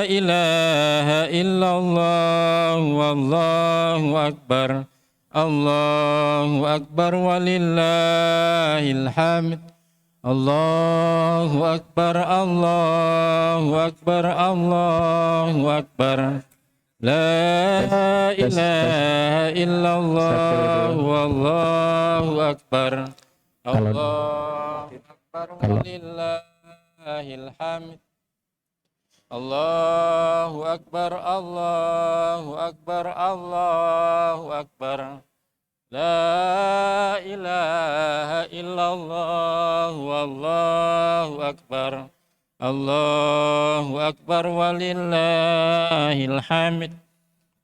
إله إلا الله والله أكبر الله أكبر ولله الحمد الله أكبر الله أكبر الله أكبر لا إله إلا الله والله أكبر الله أكبر ولله الحمد الله أكبر الله أكبر الله أكبر لا إله إلا الله والله أكبر الله أكبر ولله الحمد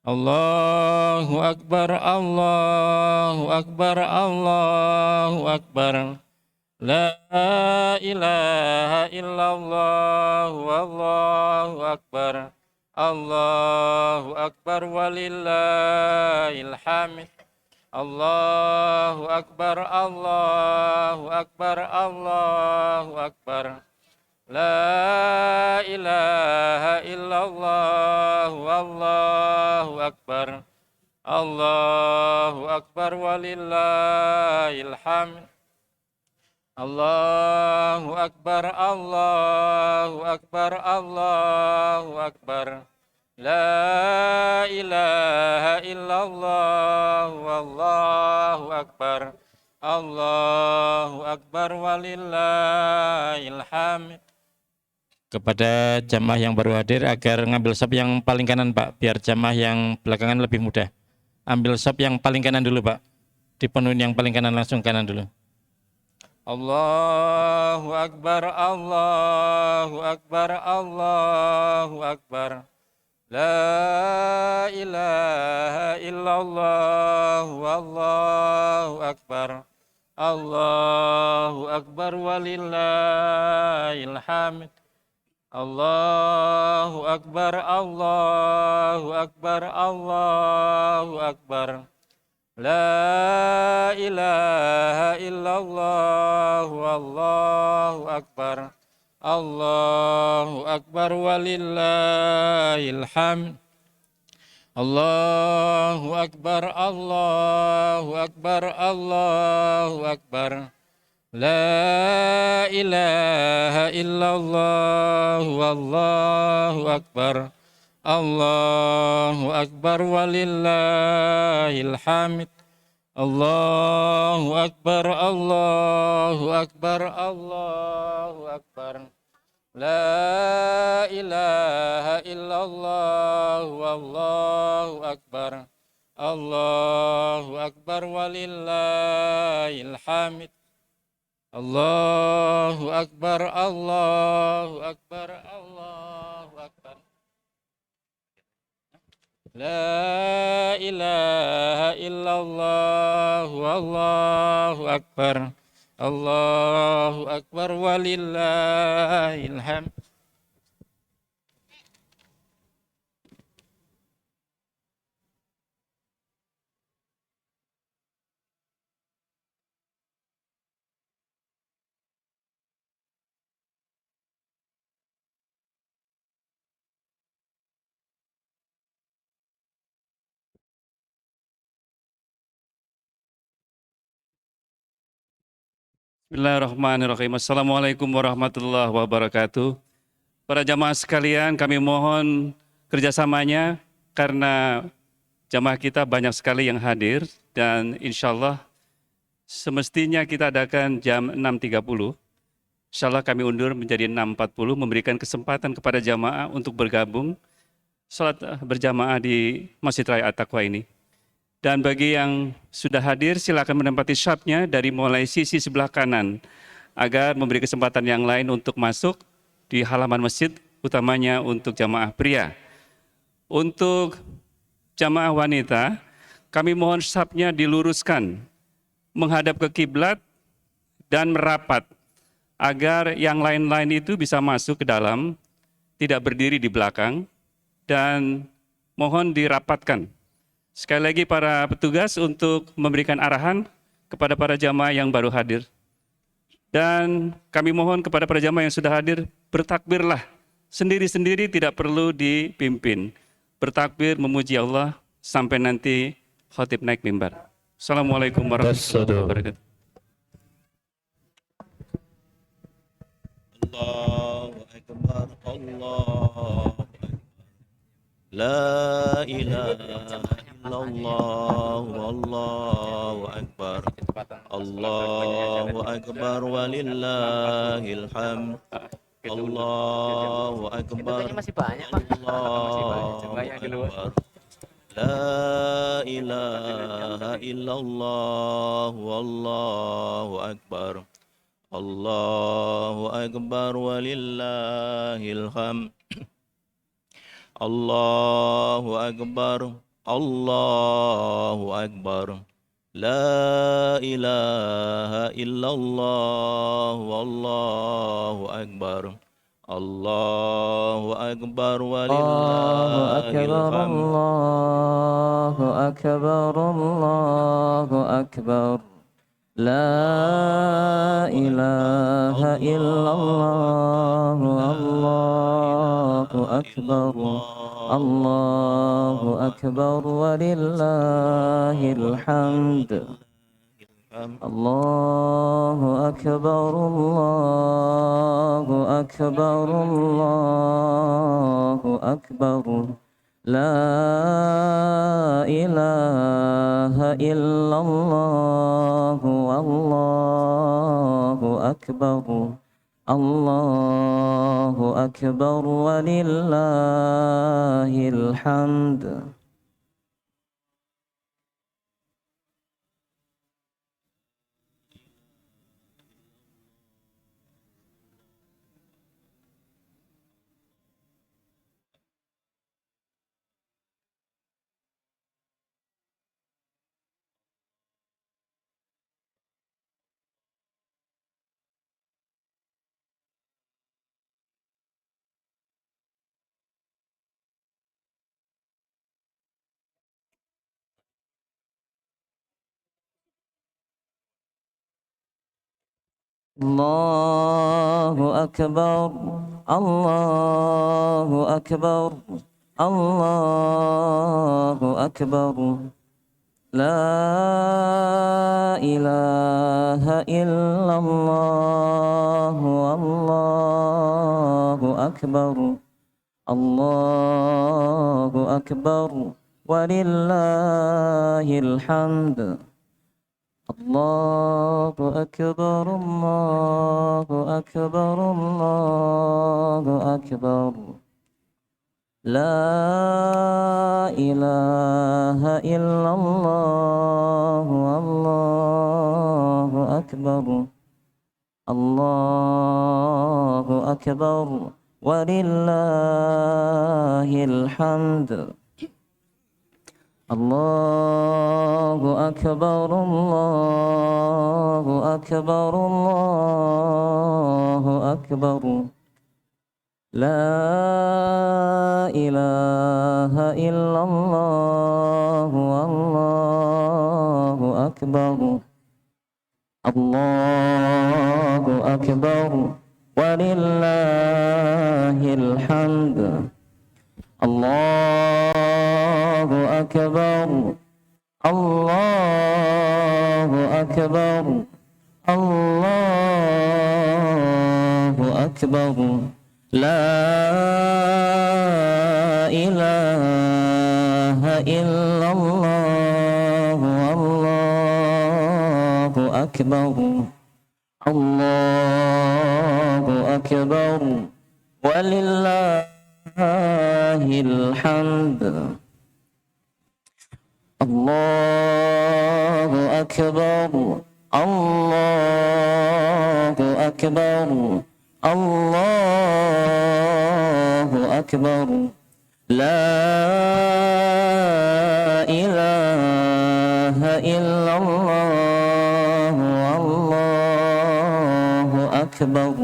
الله أكبر الله أكبر الله أكبر لا إله إلا الله والله أكبر الله أكبر ولله الحمد الله أكبر الله أكبر الله أكبر لا إله إلا الله والله أكبر الله أكبر ولله الحمد الله أكبر الله أكبر الله أكبر لا إله إلا الله والله أكبر الله أكبر ولله الحمد. Kepada jamaah yang baru hadir agar ngambil sop yang paling kanan Pak, biar jamaah yang belakangan lebih mudah. Ambil sop yang paling kanan dulu Pak, dipenuhi yang paling kanan, langsung kanan dulu. Allahu Akbar, Allahu Akbar, Allahu Akbar. La ilaha illallah wallahu akbar. Allahu akbar walillahil hamd. Allahu akbar, Allahu akbar, Allahu akbar. La ilaha illallah wallahu akbar. Allahu akbar walillahil hamd. Allahu akbar, Allahu akbar, Allahu akbar. La ilaha illallah wallahu akbar. Allahu akbar walillahil hamd. Allahu akbar, Allahu akbar, Allahu akbar. La ilaha illallah wallahu akbar. Allahu akbar walillahil hamd. Allahu akbar, Allahu akbar, Allahu akbar. La ilaha illallah wallahu akbar. Allahu akbar walillahil hamd. Bismillahirrahmanirrahim. Assalamualaikum warahmatullahi wabarakatuh. Para jamaah sekalian, kami mohon kerjasamanya karena jamaah kita banyak sekali yang hadir dan insya Allah semestinya kita adakan jam 6.30. Insya Allah kami undur menjadi 6.40, memberikan kesempatan kepada jamaah untuk bergabung salat berjamaah di Masjid Raya At-Taqwa ini. Dan bagi yang sudah hadir, silakan menempati syafnya dari mulai sisi sebelah kanan agar memberi kesempatan yang lain untuk masuk di halaman masjid, utamanya untuk jamaah pria. Untuk jamaah wanita, kami mohon syafnya diluruskan menghadap ke kiblat dan merapat agar yang lain-lain itu bisa masuk ke dalam, tidak berdiri di belakang, dan mohon dirapatkan. Sekali lagi para petugas untuk memberikan arahan kepada para jamaah yang baru hadir. Dan kami mohon kepada para jamaah yang sudah hadir, bertakbirlah sendiri-sendiri tidak perlu dipimpin. Bertakbir memuji Allah sampai nanti khatib naik mimbar. Assalamualaikum warahmatullahi wabarakatuh. Allahu Akbar, Allah. La ilaha illallah, wallahu akbar. Allahu akbar walillahil hamd. Allahu akbar. Masih banyak, Pak. Allahu akbar. La ilaha illallah, wallahu akbar. Allahu akbar walillahil hamd. Allahu akbar, Allahu akbar. La ilaha illallah, wallahu akbar. Allahu akbar walillahil hamd. Allahu akbar, Allahu akbar. La ilaha illallah, Allahu akbar. Allahu akbar walillahil hamd. Allahu akbar, Allahu akbar, Allahu akbar. La ilaha illallah, Allahu akbar. Allahu akbar walillahil hamd. Allahu akbar, Allahu akbar, Allahu akbar. La ilaha illallah, Allahu akbar. Allahu akbar walillahil hamd. Allahu akbar, Allahu akbar, Allahu akbar. La ilaha illallah, Allahu akbar. Allahu akbar walillahil hamd. Allahu akbar, Allahu akbar, Allahu akbar. La ilaha illallah, Allahu akbar. Allahu akbar walillahil hamd. Allahu akbar, Allahu akbar, Allahu akbar. La ilaha illallah, Allahu akbar. Allahu akbar walillahil hamd. Allahu akbar, Allahu akbar, Allahu akbar. La ilaha illallah, Allahu akbar.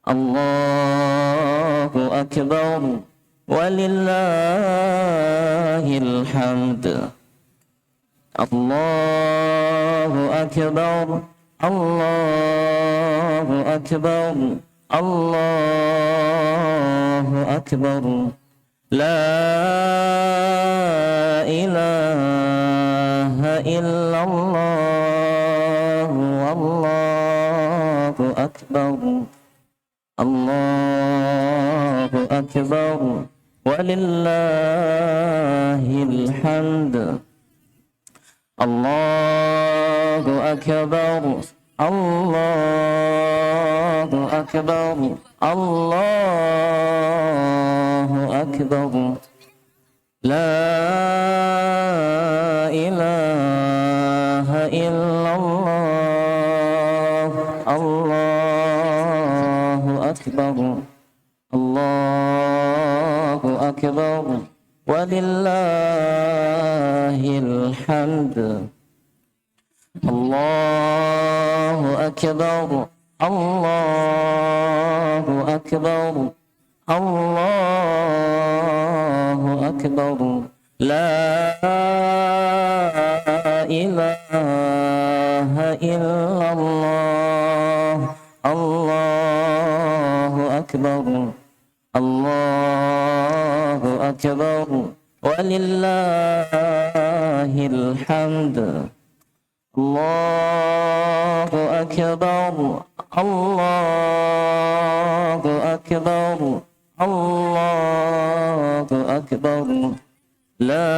Allahu akbar walillahil hamd. Allahu akbar, Allahu akbar, Allahu أكبر لا إله إلا الله والله أكبر الله أكبر ولله الحمد الله أكبر الله أكبر الله أكبر لا إله إلا الله الله أكبر الله أكبر ولله الحمد الله أكبر الله أكبر الله أكبر لا إله إلا الله الله أكبر الله أكبر ولله الحمد الله أكبر الله أكبر الله أكبر لا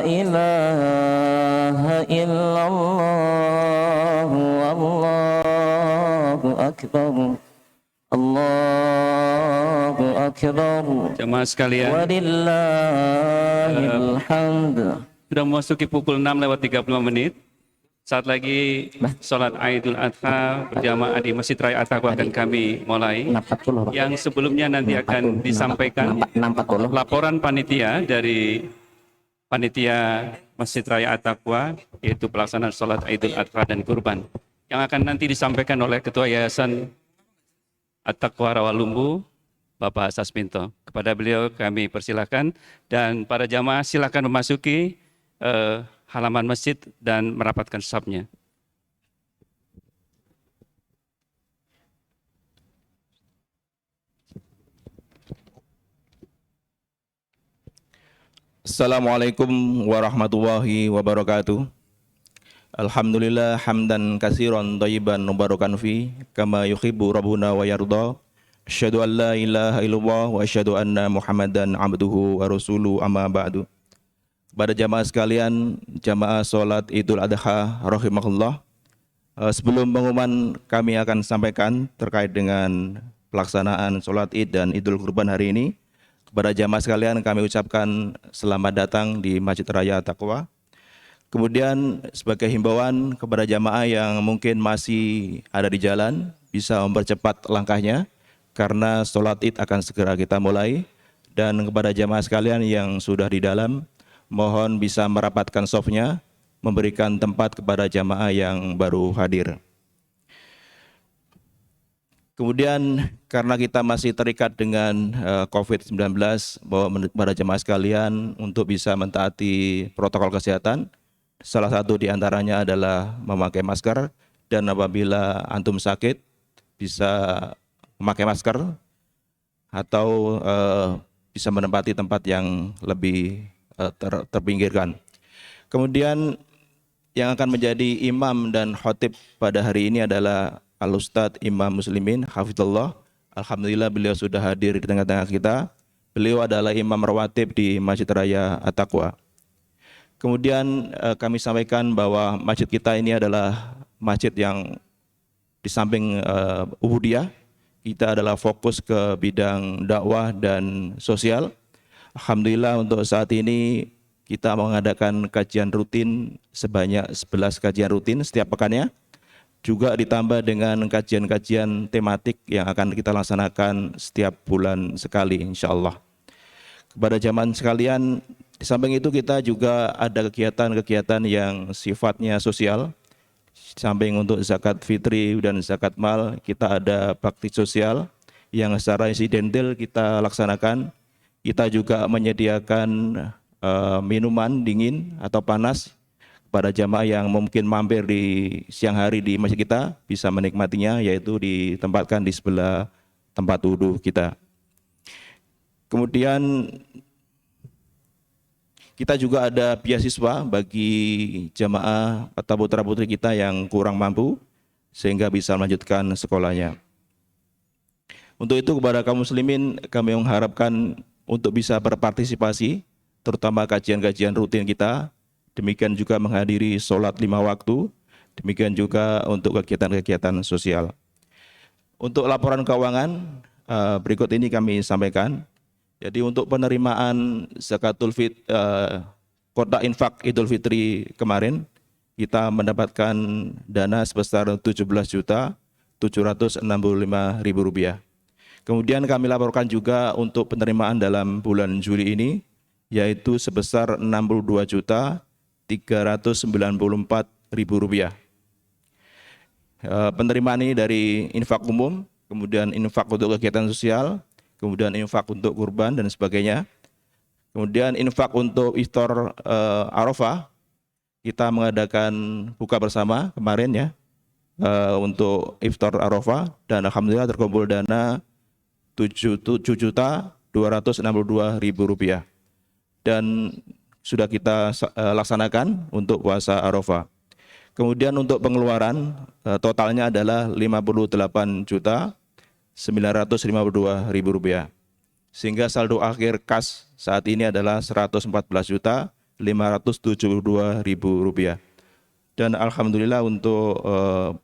إله إلا الله الله أكبر الله أكبر Jamaah sekalian, walillahil hamd. sudah memasuki pukul 6:35. Saat lagi sholat Idul Adha berjamaah di Masjid Raya At-Taqwa akan kami mulai. Yang sebelumnya nanti akan disampaikan laporan panitia dari panitia Masjid Raya At-Taqwa, yaitu pelaksanaan sholat Idul Adha dan kurban, yang akan nanti disampaikan oleh Ketua Yayasan At-Taqwa Rawalumbu, Bapak Sasminto. Kepada beliau kami persilahkan, dan para jamaah silakan memasuki halaman masjid dan merapatkan safnya. Assalamualaikum warahmatullahi wabarakatuh. Alhamdulillah hamdan katsiran thayyiban mubarakan fi kama yuhibbu rabbuna wa yarda. Asyhadu an la ilaha illallah wa asyhadu anna Muhammadan abduhu wa rasuluhu, amma ba'du. Pada jamaah sekalian, jamaah sholat Idul Adha rahimakumullah. Sebelum pengumuman kami akan sampaikan terkait dengan pelaksanaan sholat Id dan Idul Kurban hari ini. Kepada jamaah sekalian kami ucapkan selamat datang di Masjid Raya Taqwa. Kemudian sebagai himbauan kepada jamaah yang mungkin masih ada di jalan, bisa mempercepat langkahnya karena sholat Id akan segera kita mulai. Dan kepada jamaah sekalian yang sudah di dalam, mohon bisa merapatkan shofnya, memberikan tempat kepada jamaah yang baru hadir. Kemudian karena kita masih terikat dengan COVID-19, bahwa para jemaah sekalian untuk bisa mentaati protokol kesehatan, salah satu di antaranya adalah memakai masker, dan apabila antum sakit bisa memakai masker atau bisa menempati tempat yang lebih terpinggirkan. Kemudian yang akan menjadi imam dan khotib pada hari ini adalah Al-Ustadz Imam Muslimin Hafizullah. Alhamdulillah beliau sudah hadir di tengah-tengah kita. Beliau adalah imam rawatib di Masjid Raya At-Taqwa. Kemudian kami sampaikan bahwa masjid kita ini adalah masjid yang di samping ubudiyah, kita adalah fokus ke bidang dakwah dan sosial. Alhamdulillah untuk saat ini kita mengadakan kajian rutin sebanyak 11 kajian rutin setiap pekannya. Juga ditambah dengan kajian-kajian tematik yang akan kita laksanakan setiap bulan sekali insya Allah. Kepada jamaah sekalian, di samping itu kita juga ada kegiatan-kegiatan yang sifatnya sosial. Di samping untuk zakat fitri dan zakat mal, kita ada bakti sosial yang secara insidental kita laksanakan. Kita juga menyediakan minuman dingin atau panas pada jamaah yang mungkin mampir di siang hari di masjid kita bisa menikmatinya, yaitu ditempatkan di sebelah tempat wudhu kita. Kemudian kita juga ada beasiswa bagi jamaah atau putra-putri kita yang kurang mampu sehingga bisa melanjutkan sekolahnya. Untuk itu kepada kaum muslimin kami mengharapkan untuk bisa berpartisipasi terutama kajian-kajian rutin kita, demikian juga menghadiri sholat 5 waktu, demikian juga untuk kegiatan-kegiatan sosial. Untuk laporan keuangan berikut ini kami sampaikan. Jadi untuk penerimaan zakatul kotak infak Idul Fitri kemarin kita mendapatkan dana sebesar Rp17.765.000. Kemudian kami laporkan juga untuk penerimaan dalam bulan Juli ini yaitu sebesar Rp62.394.000. Penerimaan ini dari infak umum, kemudian infak untuk kegiatan sosial, kemudian infak untuk kurban dan sebagainya. Kemudian infak untuk iftar Arafah, kita mengadakan buka bersama kemarin ya untuk iftar Arafah dan alhamdulillah terkumpul dana Rp7.262.000 dan sudah kita laksanakan untuk puasa Arafah. Kemudian untuk pengeluaran totalnya adalah Rp50.952.000 sehingga saldo akhir kas saat ini adalah Rp114.572.000. Dan alhamdulillah untuk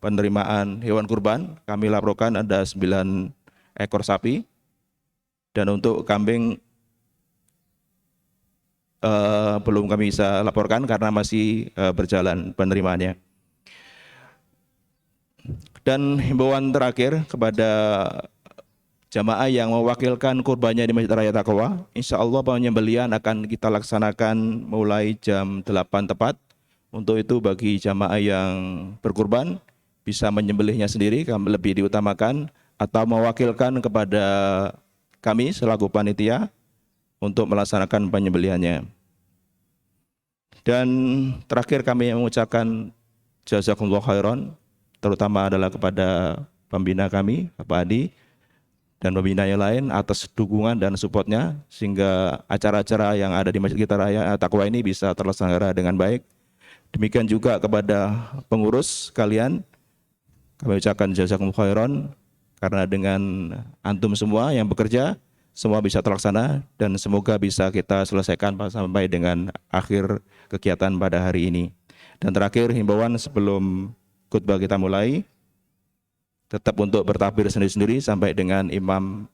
penerimaan hewan kurban kami laporkan ada 9 ekor sapi dan untuk kambing belum kami bisa laporkan karena masih berjalan penerimaannya. Dan himbauan terakhir kepada jamaah yang mewakilkan kurbannya di Masjid Raya Taqwa, insya Allah penyembelihan akan kita laksanakan mulai jam 8 tepat. Untuk itu bagi jamaah yang berkurban bisa menyembelihnya sendiri, kami lebih diutamakan, atau mewakilkan kepada kami selaku panitia untuk melaksanakan penyembelihannya. Dan terakhir kami mengucapkan jazakumullah khairan, terutama adalah kepada pembina kami, Bapak Adi, dan pembina yang lain atas dukungan dan supportnya sehingga acara-acara yang ada di Masjid kita Raya Taqwa ini bisa terlaksana dengan baik. Demikian juga kepada pengurus kalian, kami ucapkan jazakumullah khairan karena dengan antum semua yang bekerja semua bisa terlaksana dan semoga bisa kita selesaikan sampai dengan akhir kegiatan pada hari ini. Dan terakhir himbauan sebelum khutbah kita mulai, tetap untuk bertakbir sendiri-sendiri sampai dengan imam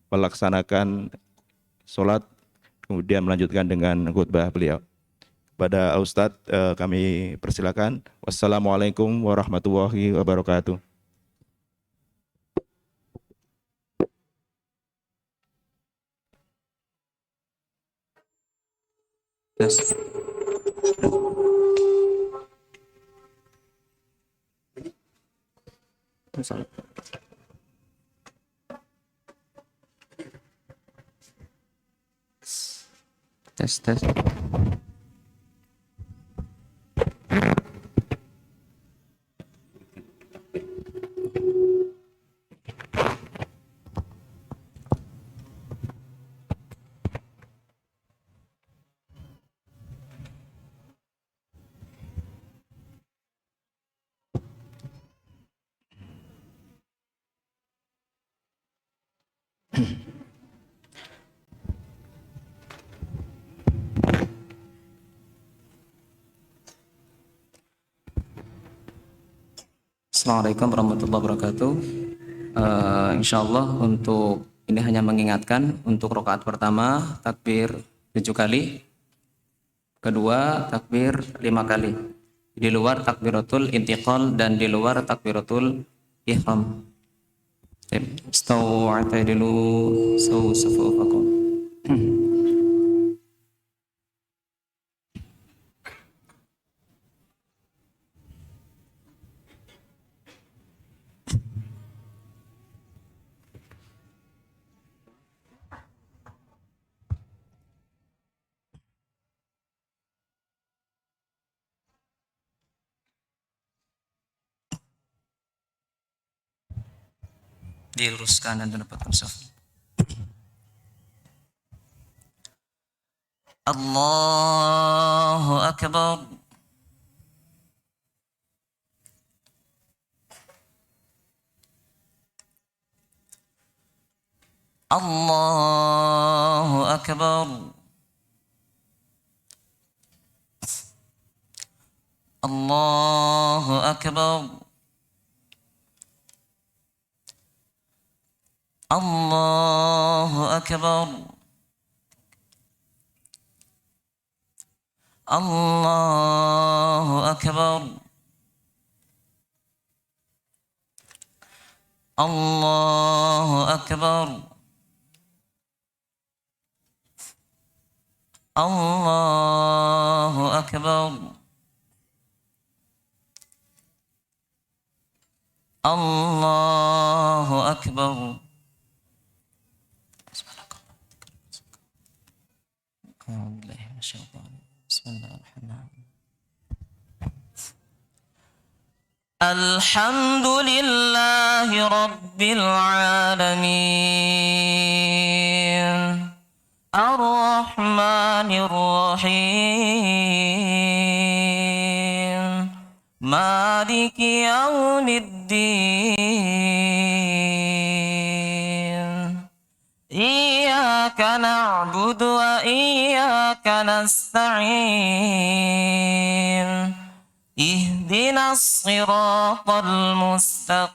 melaksanakan sholat kemudian melanjutkan dengan khutbah beliau. Kepada Ustadz kami persilakan. Wassalamualaikum warahmatullahi wabarakatuh. Yes. Tes. Assalamualaikum warahmatullahi wabarakatuh. Insyaallah untuk ini hanya mengingatkan untuk rakaat pertama takbir 7 kali, kedua takbir 5 kali. Di luar takbiratul intiqal dan di luar takbiratul ihram. Istawu i'tadilu sawu sufufakum. diluruskan dan didapatkan saf. Allahu Akbar. Allahu Akbar. Allahu Akbar. Allahu Akbar. Allahu Akbar. Allahu Akbar. Allahu Akbar. Allahu Akbar. Alhamdulillahi Rabbil Alamin. Ar-Rahmanir Rahim. Maliki Yaumiddin. Iyyaka na'budu wa iyyaka nasta'in. Ihdinas siratal mustaqim.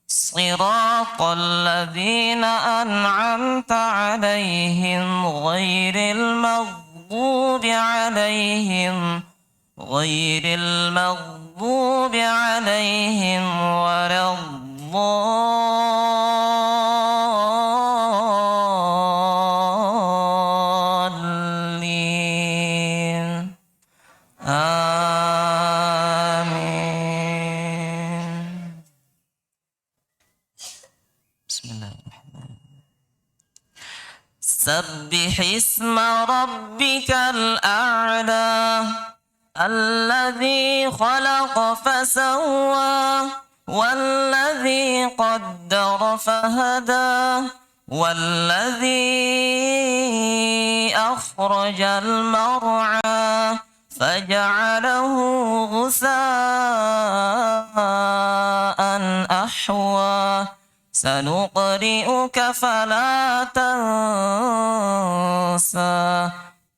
Siratal ladzina an'amta 'alaihim ghairil maghdubi 'alaihim waladdallin. Amin. Bismillahirrahmanirrahim. Sabbih isma rabbikal a'la. Alladhi khalaqa fasawwa. Walladhi qaddara fahada. Walladhi akhrajal mar'a. Faja'alahu ghusa'an ahwa. Sanuqri'uka fala tansa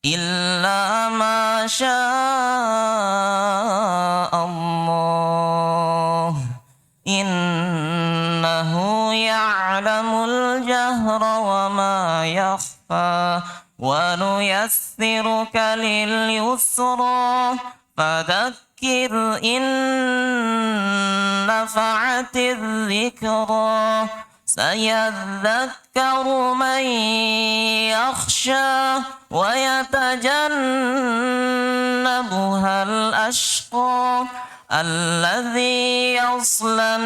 illa ma syaa Allah. Innahu ya'lamul jahra wa ma yakhfa. Wa nuyassiruka lil yusra. Fadhakkir in nafa'atiz dhikra. Sayadhakkaru man yakhsha. Wa yatajannabuhal ashqa. Alladhi yaslan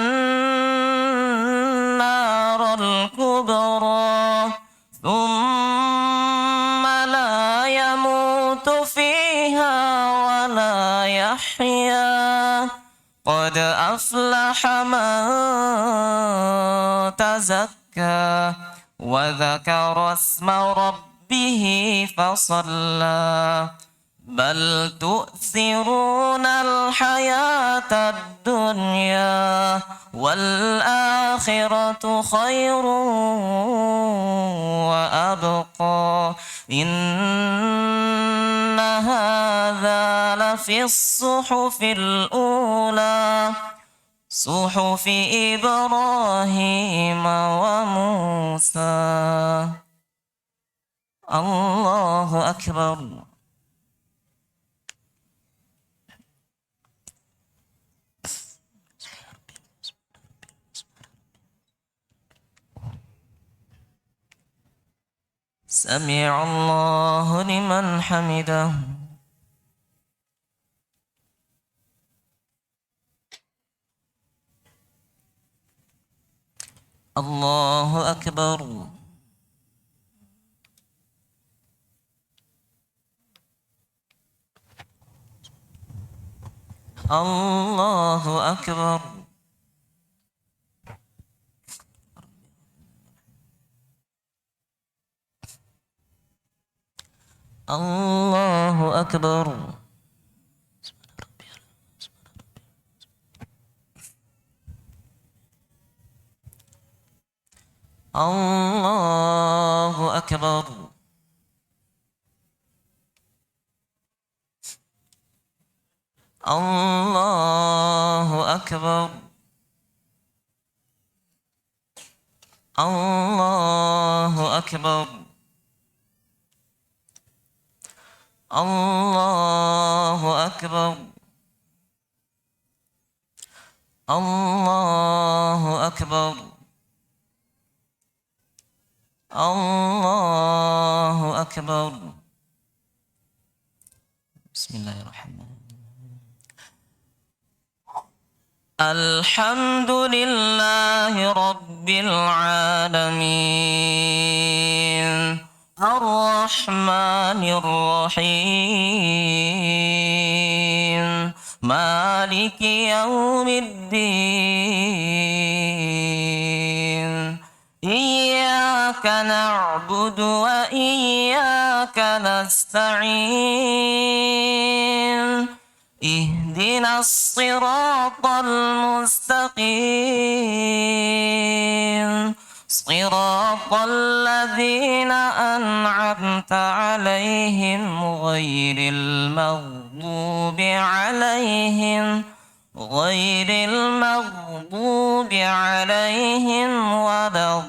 naral kubra. Thumma la yamutu fiha wa la yahya. Qad aflaha man tazakka. Wa dhakara asma rabbih fasalla. Bal tu'thirunal hayatad dunya. Wal akhiratu khairun wa abqa. Inna hadha lafis suhufil ula. Suhufi Ibrahim wa Musa. Allahu Akbar. Sami'allahu liman hamidah. Allahu Akbar. Allahu Akbar. الله أكبر. الله أكبر. الله أكبر. الله أكبر. الله أكبر. الله أكبر. الله أكبر. بسم الله الرحمن الرحيم. الحمد لله رب العالمين الرحمن الرحيم مالك يوم الدين إياك نعبد وإياك نستعين اهدنا الصراط المستقيم صراط الذين أنعمت عليهم غير المغضوب عليهم ولا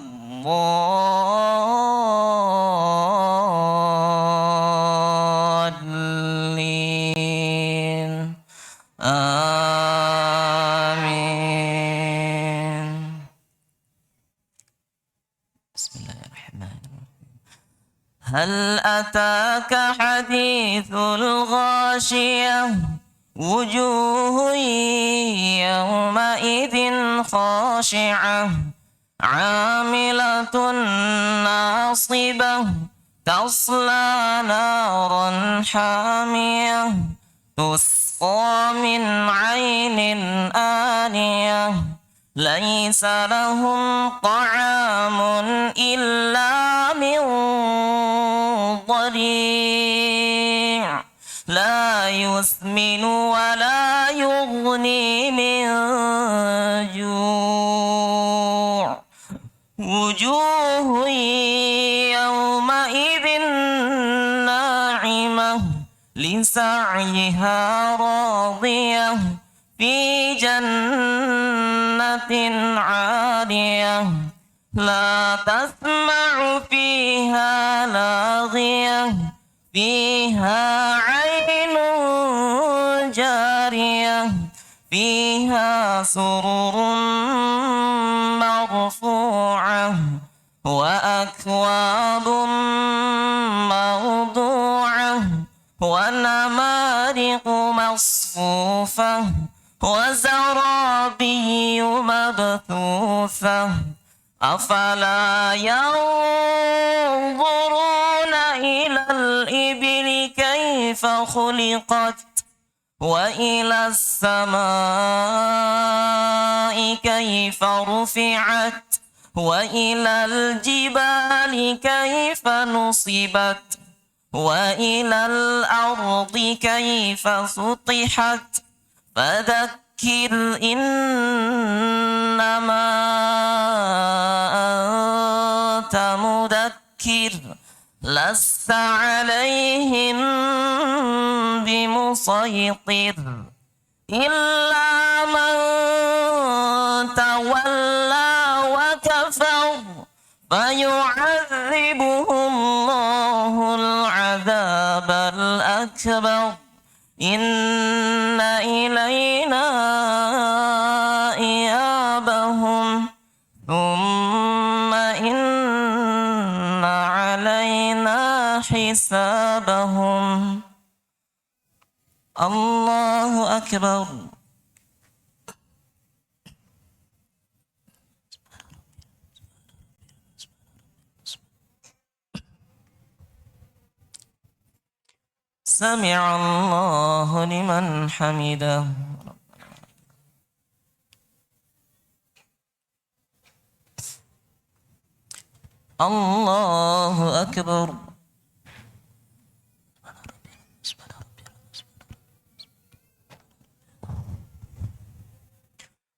الضالين آمين. بسم الله الرحمن الرحيم. هل أتاك حديث الغاشية وجوه يومئذ خاشعة عاملة ناصبة تصلى نارا حامية تسقى من عين آنية ليس لهم طعام إلا من ضريع لا يسمن ولا يغني من جوع وجوه يومئذ ناعمة لسعيها راضية في جنة عالية لا تسمع فيها لاغية فيها عين جارية فيها سرر مرفوعة وأكواب موضوعة ونمارق مصفوفة وزرابي مبثوثة أفلا ينظرون إلى الإبل كيف خلقت وإلى السماء كيف رفعت وإلى الجبال كيف نصبت وإلى الأرض كيف سطحت فذكر إنما أنت مذكر لست عليهم بمسيطر إلا من تولى وكفر فيعذبه الله العذاب الأكبر إن إلينا إيابهم ثم إن علينا حسابهم. الله أكبر. سمع الله لمن حمده. الله أكبر.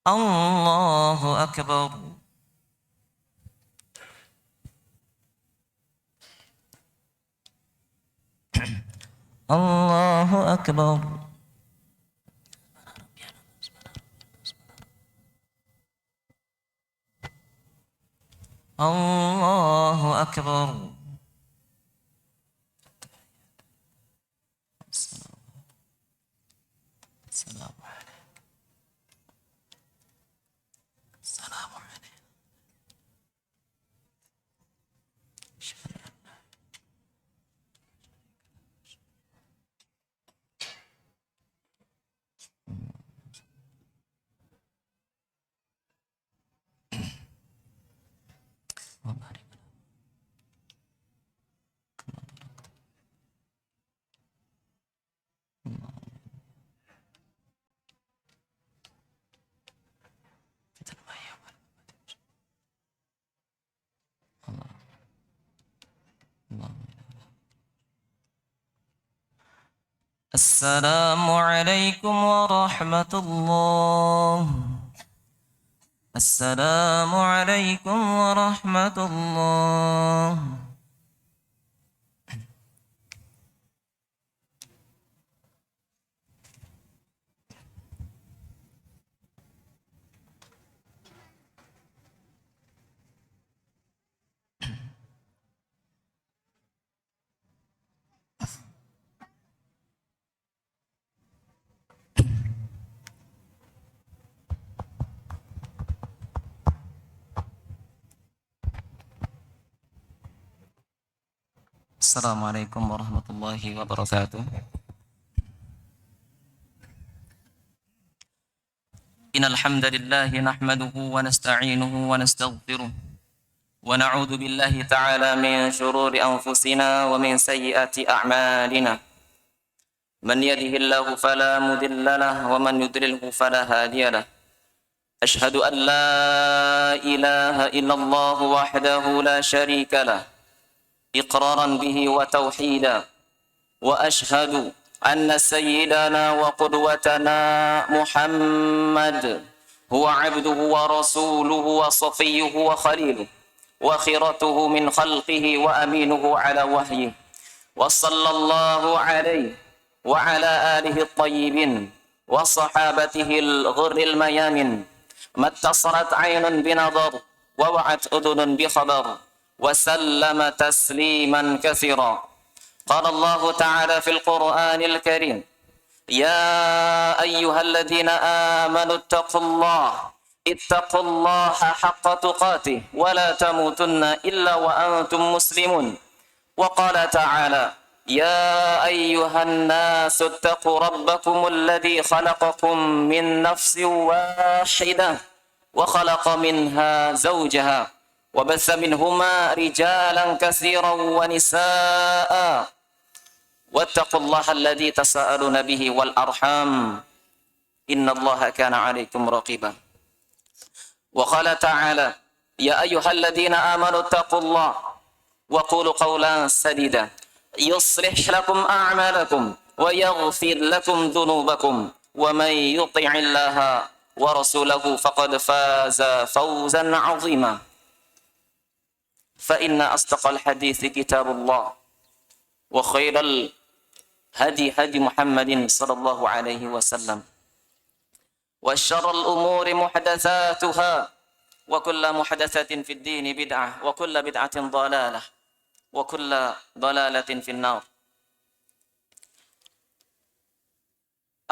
الله أكبر. الله أكبر. الله أكبر. السلام عليكم. السلام عليكم. السلام عليكم ورحمة الله. السلام عليكم ورحمة الله. السلام عليكم ورحمة الله وبركاته. إن الحمد لله نحمده ونستعينه ونستغفره ونعوذ بالله تعالى من شرور أنفسنا ومن سيئات أعمالنا. من يهده الله فلا مضل له ومن يضلله فلا هادي له. أشهد أن لا إله إلا الله وحده لا شريك له إقرارا به وتوحيدا، وأشهد أن سيدنا وقدوتنا محمد هو عبده ورسوله وصفيه وخليله وخيرته من خلقه وأمينه على وحيه، وصلى الله عليه وعلى آله الطيبين وصحابته الغر الميامين. ما اتصلت عين بنظر ووعت أذن بخبر، وسلم تسليما كثيرا. قال الله تعالى في القرآن الكريم: يا أيها الذين آمنوا اتقوا الله حق تقاته ولا تموتن إلا وأنتم مسلمون. وقال تعالى: يا أيها الناس اتقوا ربكم الذي خلقكم من نفس واحدة وخلق منها زوجها وبث منهما رجالا كثيرا ونساء، واتقوا الله الذي تساءلون به والأرحام إن الله كان عليكم رقيبا. وقال تعالى: يا أيها الذين آمنوا اتقوا الله وقولوا قولا سديدا يصلح لكم أعمالكم ويغفر لكم ذنوبكم، ومن يطع الله ورسوله فقد فاز فوزا عظيما. فإن أصدق الحديث كتاب الله، وخير الهدي هدي محمد صلى الله عليه وسلم، وشر الأمور محدثاتها، وكل محدثة في الدين بدعة، وكل بدعة ضلالة، وكل ضلالة في النار.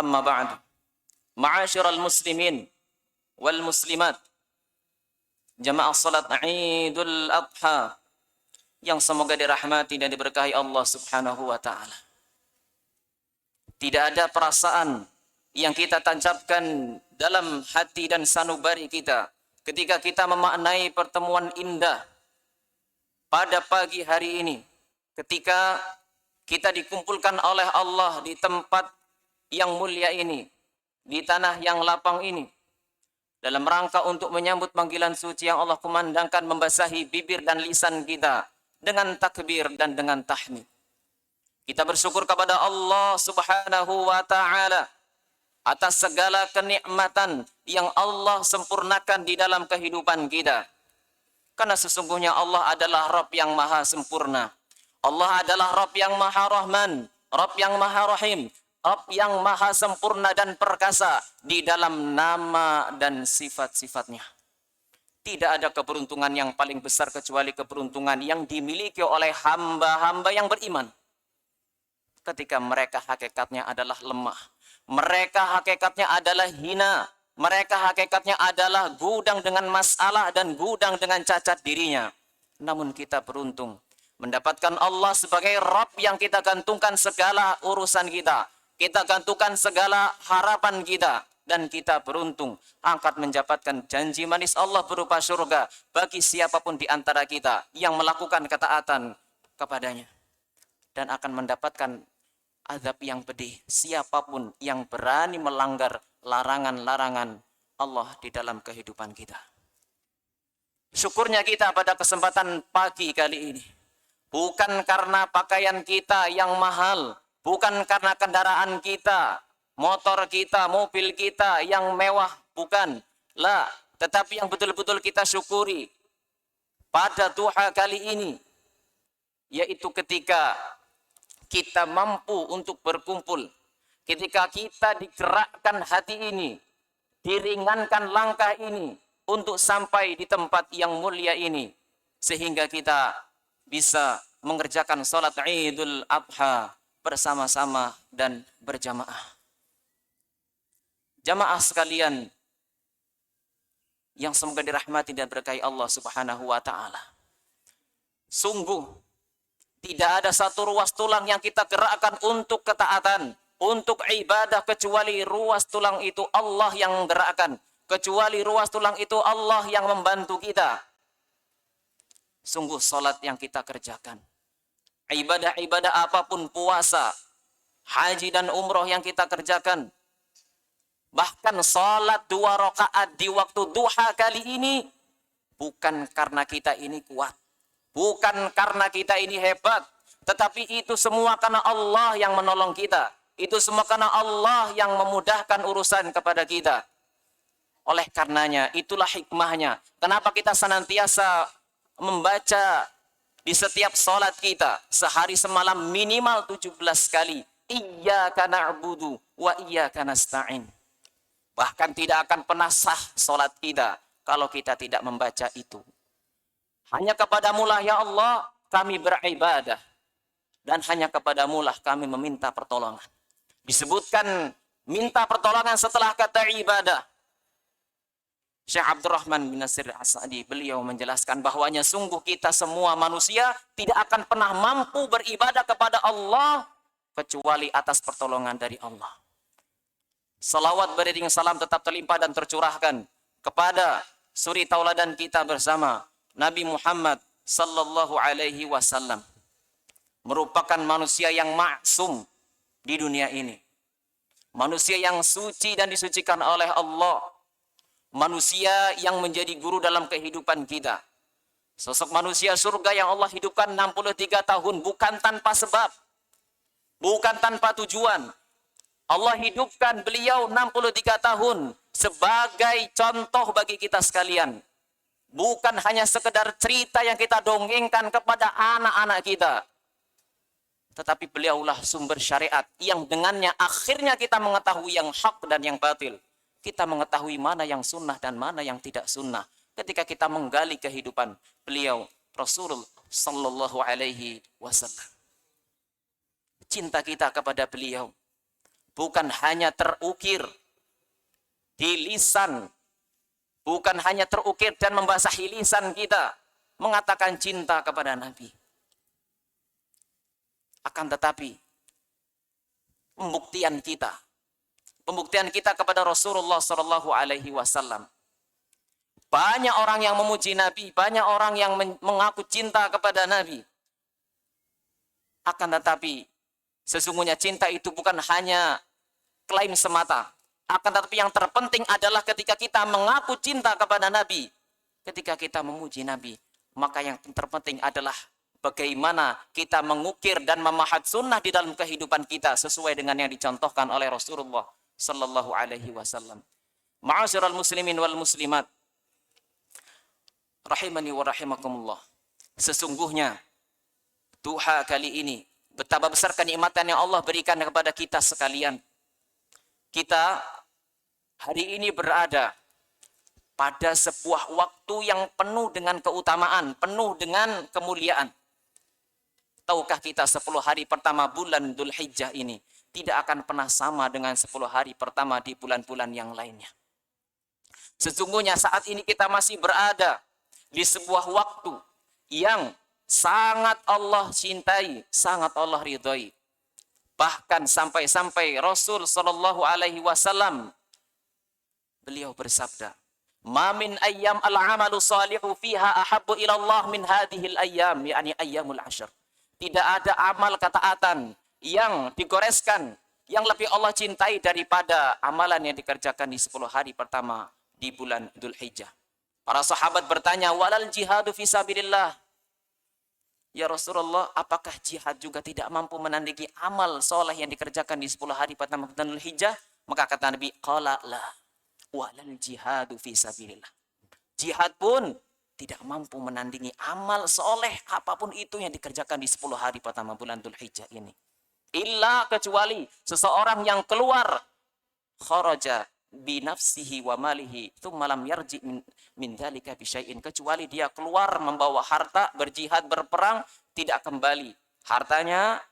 أما بعد، معاشر المسلمين والmuslimat, jamaah salat Idul Adha yang semoga dirahmati dan diberkahi Allah Subhanahu wa taala. Tidak ada perasaan yang kita tancapkan dalam hati dan sanubari kita ketika kita memaknai pertemuan indah pada pagi hari ini, ketika kita dikumpulkan oleh Allah di tempat yang mulia ini, di tanah yang lapang ini, dalam rangka untuk menyambut panggilan suci yang Allah kumandangkan, membasahi bibir dan lisan kita dengan takbir dan dengan tahmid. Kita bersyukur kepada Allah Subhanahu wa taala atas segala kenikmatan yang Allah sempurnakan di dalam kehidupan kita. Karena sesungguhnya Allah adalah Rabb yang maha sempurna. Allah adalah Rabb yang maha rahman, Rabb yang maha rahim, Rabb yang maha sempurna dan perkasa di dalam nama dan sifat-sifatnya. Tidak ada keberuntungan yang paling besar kecuali keberuntungan yang dimiliki oleh hamba-hamba yang beriman. Ketika mereka hakikatnya adalah lemah, mereka hakikatnya adalah hina, mereka hakikatnya adalah gudang dengan masalah dan gudang dengan cacat dirinya. Namun kita beruntung mendapatkan Allah sebagai Rabb yang kita gantungkan segala urusan kita. Kita gantungkan segala harapan kita. Dan kita beruntung angkat mendapatkan janji manis Allah berupa surga bagi siapapun di antara kita yang melakukan ketaatan kepadanya. Dan akan mendapatkan azab yang pedih siapapun yang berani melanggar larangan-larangan Allah di dalam kehidupan kita. Syukurnya kita pada kesempatan pagi kali ini, bukan karena pakaian kita yang mahal, bukan karena kendaraan kita, motor kita, mobil kita yang mewah, bukan. Lah, tetapi yang betul-betul kita syukuri pada duha kali ini, yaitu ketika kita mampu untuk berkumpul, ketika kita digerakkan hati ini, diringankan langkah ini untuk sampai di tempat yang mulia ini, sehingga kita bisa mengerjakan sholat Idul Adha bersama-sama dan berjamaah. Jamaah sekalian yang semoga dirahmati dan berkahi Allah Subhanahu wa taala. Sungguh tidak ada satu ruas tulang yang kita gerakkan untuk ketaatan, untuk ibadah, kecuali ruas tulang itu Allah yang menggerakkan, kecuali ruas tulang itu Allah yang membantu kita. Sungguh salat yang kita kerjakan, ibadah-ibadah apapun, puasa, haji dan umroh yang kita kerjakan, bahkan salat 2 rakaat di waktu duha kali ini, bukan karena kita ini kuat, bukan karena kita ini hebat, tetapi itu semua karena Allah yang menolong kita. Itu semua karena Allah yang memudahkan urusan kepada kita. Oleh karenanya, itulah hikmahnya. Kenapa kita senantiasa membaca di setiap salat kita, sehari semalam minimal 17 kali. Iyyaka na'budu wa iyyaka nasta'in. Bahkan tidak akan pernah sah salat kita kalau kita tidak membaca itu. Hanya kepadamu-lah ya Allah kami beribadah, dan hanya kepadamu-lah kami meminta pertolongan. Disebutkan minta pertolongan setelah kata ibadah. Syekh Abdurrahman bin Nasir As-Sa'di beliau menjelaskan bahwanya sungguh kita semua manusia tidak akan pernah mampu beribadah kepada Allah kecuali atas pertolongan dari Allah. Salawat beriring salam tetap terlimpah dan tercurahkan kepada suri tauladan kita bersama, Nabi Muhammad sallallahu alaihi wasallam. Merupakan manusia yang maksum di dunia ini. Manusia yang suci dan disucikan oleh Allah. Manusia yang menjadi guru dalam kehidupan kita. Sosok manusia surga yang Allah hidupkan 63 tahun bukan tanpa sebab, bukan tanpa tujuan. Allah hidupkan beliau 63 tahun sebagai contoh bagi kita sekalian. Bukan hanya sekedar cerita yang kita dongengkan kepada anak-anak kita. Tetapi beliaulah sumber syariat yang dengannya akhirnya kita mengetahui yang hak dan yang batil. Kita mengetahui mana yang sunnah dan mana yang tidak sunnah. Ketika kita menggali kehidupan beliau, Rasulullah sallallahu alaihi wasallam. Cinta kita kepada beliau bukan hanya terukir di lisan, bukan hanya terukir dan membasahi lisan kita mengatakan cinta kepada Nabi. Akan tetapi pembuktian kita kepada Rasulullah sallallahu alaihi wasallam. Banyak orang yang memuji Nabi, banyak orang yang mengaku cinta kepada Nabi. Akan tetapi sesungguhnya cinta itu bukan hanya klaim semata. Akan tetapi yang terpenting adalah ketika kita mengaku cinta kepada Nabi, ketika kita memuji Nabi, maka yang terpenting adalah bagaimana kita mengukir dan memahat sunnah di dalam kehidupan kita sesuai dengan yang dicontohkan oleh Rasulullah sallallahu alaihi wasallam. Ma'asyiral muslimin wal muslimat, rahimani wa rahimakumullah. Sesungguhnya duha kali ini betapa besar kenikmatan yang Allah berikan kepada kita sekalian. Kita hari ini berada pada sebuah waktu yang penuh dengan keutamaan, penuh dengan kemuliaan. Tahukah kita 10 hari pertama bulan Dzulhijjah ini tidak akan pernah sama dengan 10 hari pertama di bulan-bulan yang lainnya. Sesungguhnya saat ini kita masih berada di sebuah waktu yang sangat Allah cintai, sangat Allah ridhoi. Bahkan sampai-sampai Rasul sallallahu alaihi wasallam beliau bersabda, "Ma min ayyam al-amalu salihu fiha ahabbu ila Allah min hadhil ayyam," yakni ayyamul ashr. Tidak ada amal ketaatan yang digoreskan yang lebih Allah cintai daripada amalan yang dikerjakan di 10 hari pertama di bulan Dzulhijjah. Para sahabat bertanya, "Walal jihadu fi sabilillah?" Ya Rasulullah, apakah jihad juga tidak mampu menandingi amal soleh yang dikerjakan di 10 hari pertama bulan Dzulhijjah? Maka kata Nabi, "Qala la, walal jihadu fi sabilillah." Jihad pun tidak mampu menandingi amal soleh apapun itu yang dikerjakan di 10 hari pertama bulan Dzulhijjah ini. Illa, kecuali seseorang yang keluar kharaja bi nafsihi wa malihi tsumma lam yarji min dzalika bi syai'in, kecuali dia keluar membawa harta, berjihad, berperang, tidak kembali hartanya,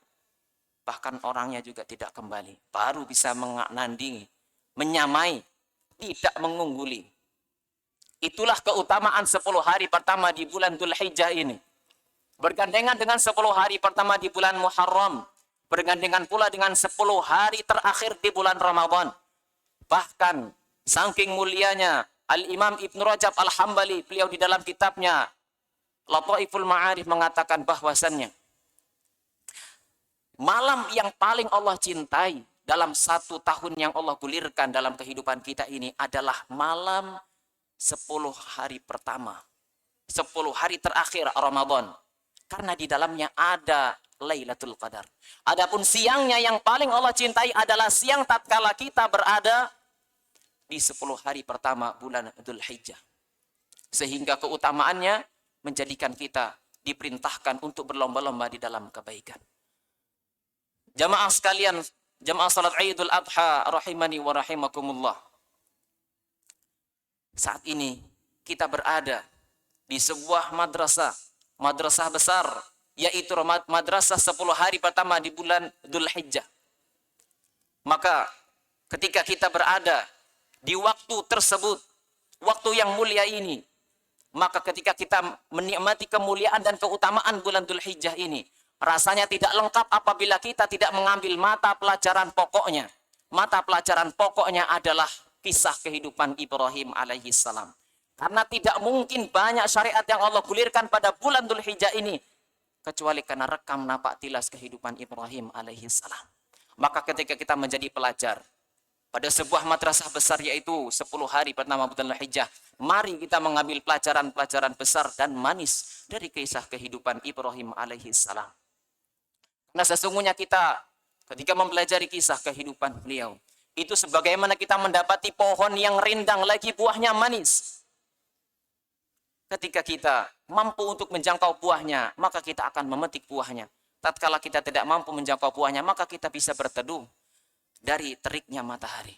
bahkan orangnya juga tidak kembali, baru bisa menandingi, menyamai, tidak mengungguli. Itulah keutamaan 10 hari pertama di bulan Dzulhijjah ini. Bergandengan dengan 10 hari pertama di bulan Muharram. Bergandengan pula dengan 10 hari terakhir di bulan Ramadan. Bahkan saking mulianya Al-Imam Ibn Rajab Al-Hambali, beliau di dalam kitabnya Lataiful Ma'arif mengatakan bahwasannya malam yang paling Allah cintai dalam 1 tahun yang Allah gulirkan dalam kehidupan kita ini adalah malam 10 hari pertama, 10 hari terakhir Ramadan. Karena di dalamnya ada Lailatul Qadar. Adapun siangnya yang paling Allah cintai adalah siang tatkala kita berada di 10 hari pertama bulan Dzulhijjah. Sehingga keutamaannya menjadikan kita diperintahkan untuk berlomba-lomba di dalam kebaikan. Jamaah sekalian, jamaah salat Idul Adha rahimani wa rahimakumullah. Saat ini kita berada di sebuah madrasah besar, yaitu madrasah 10 hari pertama di bulan Dzulhijjah. Maka ketika kita berada di waktu tersebut, waktu yang mulia ini, maka ketika kita menikmati kemuliaan dan keutamaan bulan Dzulhijjah ini, rasanya tidak lengkap apabila kita tidak mengambil mata pelajaran pokoknya. Mata pelajaran pokoknya adalah kisah kehidupan Ibrahim alaihi salam. Karena tidak mungkin banyak syariat yang Allah gulirkan pada bulan Dzulhijjah ini kecuali karena rekam napak tilas kehidupan Ibrahim alaihi salam. Maka ketika kita menjadi pelajar pada sebuah madrasah besar yaitu 10 hari pertama bulan Dzulhijjah, mari kita mengambil pelajaran-pelajaran besar dan manis dari kisah kehidupan Ibrahim alaihi salam. Karena sesungguhnya kita ketika mempelajari kisah kehidupan beliau, itu sebagaimana kita mendapati pohon yang rindang lagi buahnya manis. Ketika kita mampu untuk menjangkau buahnya, maka kita akan memetik buahnya. Tatkala kita tidak mampu menjangkau buahnya, maka kita bisa berteduh dari teriknya matahari.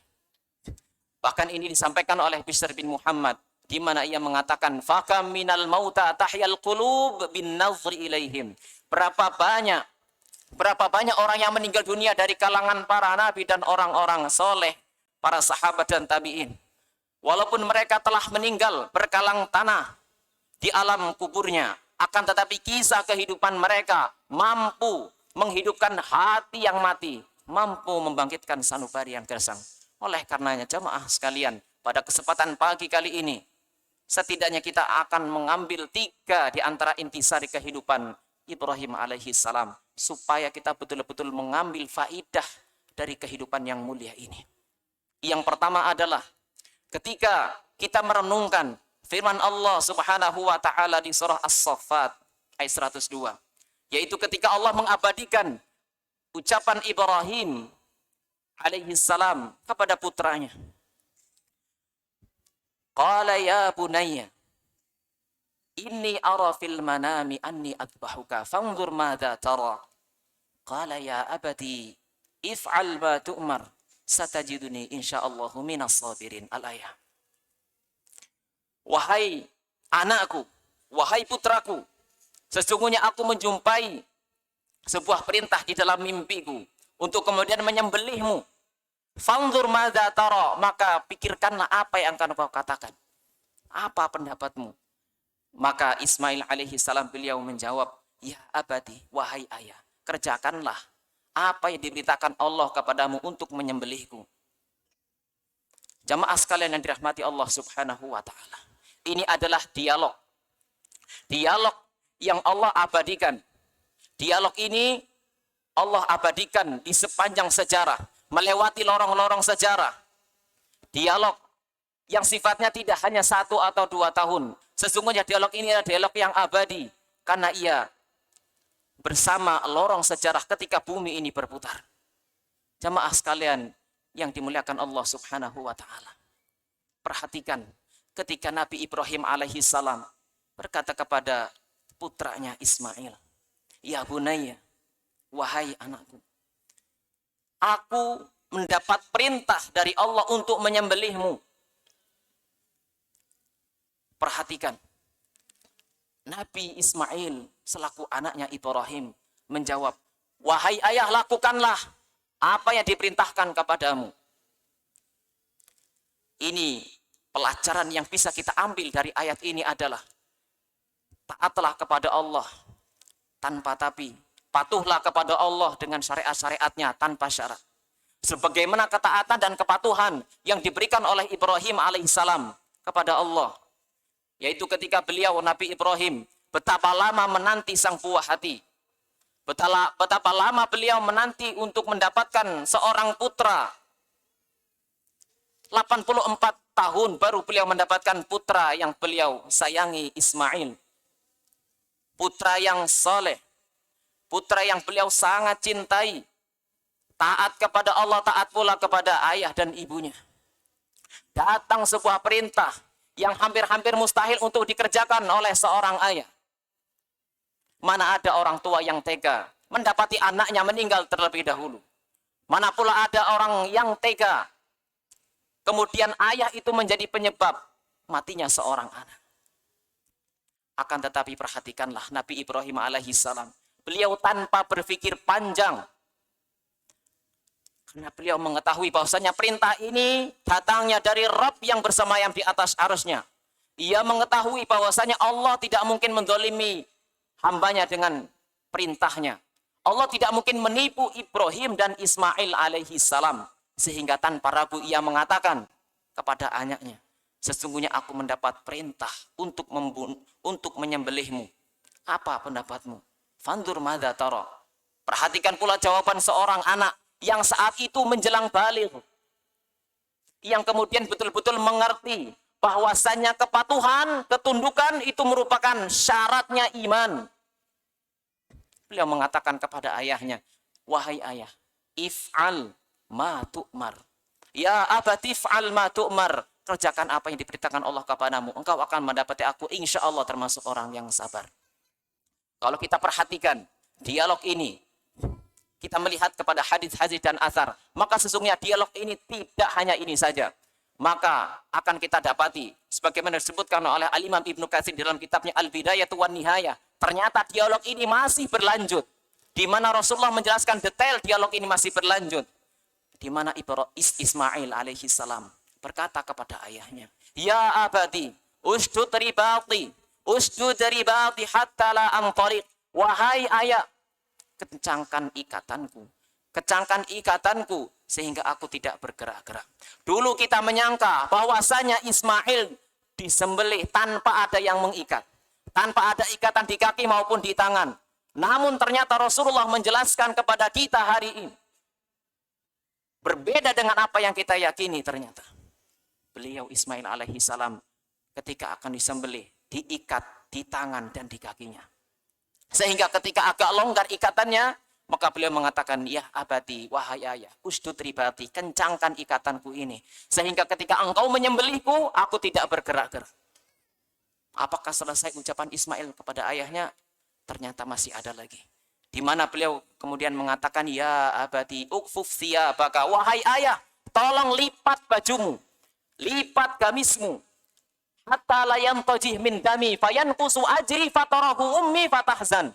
Bahkan ini disampaikan oleh Bishr bin Muhammad, di mana ia mengatakan, "Fakam minal mauta tahyal qulub bin nazri ilaihim." Berapa banyak orang yang meninggal dunia dari kalangan para nabi dan orang-orang soleh, para sahabat dan tabi'in. Walaupun mereka telah meninggal berkalang tanah di alam kuburnya, akan tetapi kisah kehidupan mereka mampu menghidupkan hati yang mati, mampu membangkitkan sanubari yang gersang. Oleh karenanya jamaah sekalian, pada kesempatan pagi kali ini, setidaknya kita akan mengambil 3 di antara intisari kehidupan Ibrahim alaihi salam, supaya kita betul-betul mengambil faidah dari kehidupan yang mulia ini. Yang pertama adalah ketika kita merenungkan firman Allah Subhanahu wa taala di surah As-Saffat ayat 102, yaitu ketika Allah mengabadikan ucapan Ibrahim alaihi salam kepada putranya. Qala ya bunayya inni ara fil manami anni adbahuka fanzur madza tara. Qala ya abati if'al ma tu'mar satajiduni insyaallahu minas sabirin. Al-ayah. Wahai anakku, wahai putraku, sesungguhnya aku menjumpai sebuah perintah di dalam mimpiku untuk kemudian menyembelihmu. Fanzur madza tara, maka pikirkanlah apa yang akan kau katakan. Apa pendapatmu? Maka Ismail alaihi salam beliau menjawab, ya abadi, wahai ayah, kerjakanlah apa yang diberitakan Allah kepadamu untuk menyembelihku. Jamaah sekalian yang dirahmati Allah Subhanahu wa taala. Ini adalah dialog. Dialog yang Allah abadikan. Dialog ini Allah abadikan di sepanjang sejarah, melewati lorong-lorong sejarah. Dialog yang sifatnya tidak hanya 1 atau 2 tahun. Sesungguhnya dialog ini adalah dialog yang abadi, karena ia bersama lorong sejarah ketika bumi ini berputar. Jamaah sekalian yang dimuliakan Allah Subhanahu wa taala. Perhatikan ketika Nabi Ibrahim alaihi salam berkata kepada putranya Ismail, ya bunayya, wahai anakku, aku mendapat perintah dari Allah untuk menyembelihmu. Perhatikan, Nabi Ismail selaku anaknya Ibrahim menjawab, wahai ayah, lakukanlah apa yang diperintahkan kepadamu. Ini pelajaran yang bisa kita ambil dari ayat ini adalah taatlah kepada Allah tanpa tapi, patuhlah kepada Allah dengan syariat-syariatnya tanpa syarat. Sebagaimana ketaatan dan kepatuhan yang diberikan oleh Ibrahim alaihissalam kepada Allah, yaitu ketika beliau Nabi Ibrahim betapa lama menanti sang buah hati, betapa lama beliau menanti untuk mendapatkan seorang putra. 84 tahun baru beliau mendapatkan putra yang beliau sayangi, Ismail. Putra yang soleh, putra yang beliau sangat cintai, taat kepada Allah, taat pula kepada ayah dan ibunya. Datang sebuah perintah yang hampir-hampir mustahil untuk dikerjakan oleh seorang ayah. Mana ada orang tua yang tega mendapati anaknya meninggal terlebih dahulu. Mana pula ada orang yang tega kemudian ayah itu menjadi penyebab matinya seorang anak. Akan tetapi perhatikanlah Nabi Ibrahim alaihissalam. Beliau tanpa berpikir panjang, karena beliau mengetahui bahwasanya perintah ini datangnya dari Rabb yang bersemayam di atas arusnya. Ia mengetahui bahwasanya Allah tidak mungkin mendolimi hambanya dengan perintahnya. Allah tidak mungkin menipu Ibrahim dan Ismail alaihi salam. Sehingga tanpa ragu ia mengatakan kepada anaknya, sesungguhnya aku mendapat perintah untuk menyembelihmu. Apa pendapatmu? Fandur madza tara. Perhatikan pula jawaban seorang anak yang saat itu menjelang baligh, yang kemudian betul-betul mengerti bahwasanya kepatuhan, ketundukan itu merupakan syaratnya iman. Beliau mengatakan kepada ayahnya, wahai ayah, if'al ma tu'mar. Ya abati if'al ma tu'mar. Kerjakan apa yang diperintahkan Allah kepadamu. Engkau akan mendapati aku insya Allah termasuk orang yang sabar. Kalau kita perhatikan dialog ini, kita melihat kepada hadis-hadis dan athar, maka sesungguhnya dialog ini tidak hanya ini saja. Maka akan kita dapati, sebagaimana disebutkan oleh Al-Imam Ibnu Katsir dalam kitabnya Al-Bidayah wan Nihayah, ternyata dialog ini masih berlanjut. Di mana Rasulullah menjelaskan detail dialog ini masih berlanjut. Di mana Ismail alaihi salam berkata kepada ayahnya, ya abadi, usdud ribati hatta la antariq. Wahai ayah, kencangkan ikatanku sehingga aku tidak bergerak-gerak. Dulu kita menyangka bahwasanya Ismail disembelih tanpa ada yang mengikat, tanpa ada ikatan di kaki maupun di tangan. Namun ternyata Rasulullah menjelaskan kepada kita hari ini berbeda dengan apa yang kita yakini. Ternyata beliau Ismail alaihi salam ketika akan disembelih diikat di tangan dan di kakinya. Sehingga ketika agak longgar ikatannya, Maka beliau mengatakan, ya abadi, wahai ayah, usdud ribati, kencangkan ikatanku ini. Sehingga ketika engkau menyembelihku, aku tidak bergerak-gerak. Apakah selesai ucapan Ismail kepada ayahnya? Ternyata masih ada lagi. Di mana beliau kemudian mengatakan, ya abadi, ukfuf thiyabaka, wahai ayah, tolong lipat bajumu, lipat gamismu. Hatta la yantajih min dami, fayanqusu ajri fatarahu ummi fatahzan.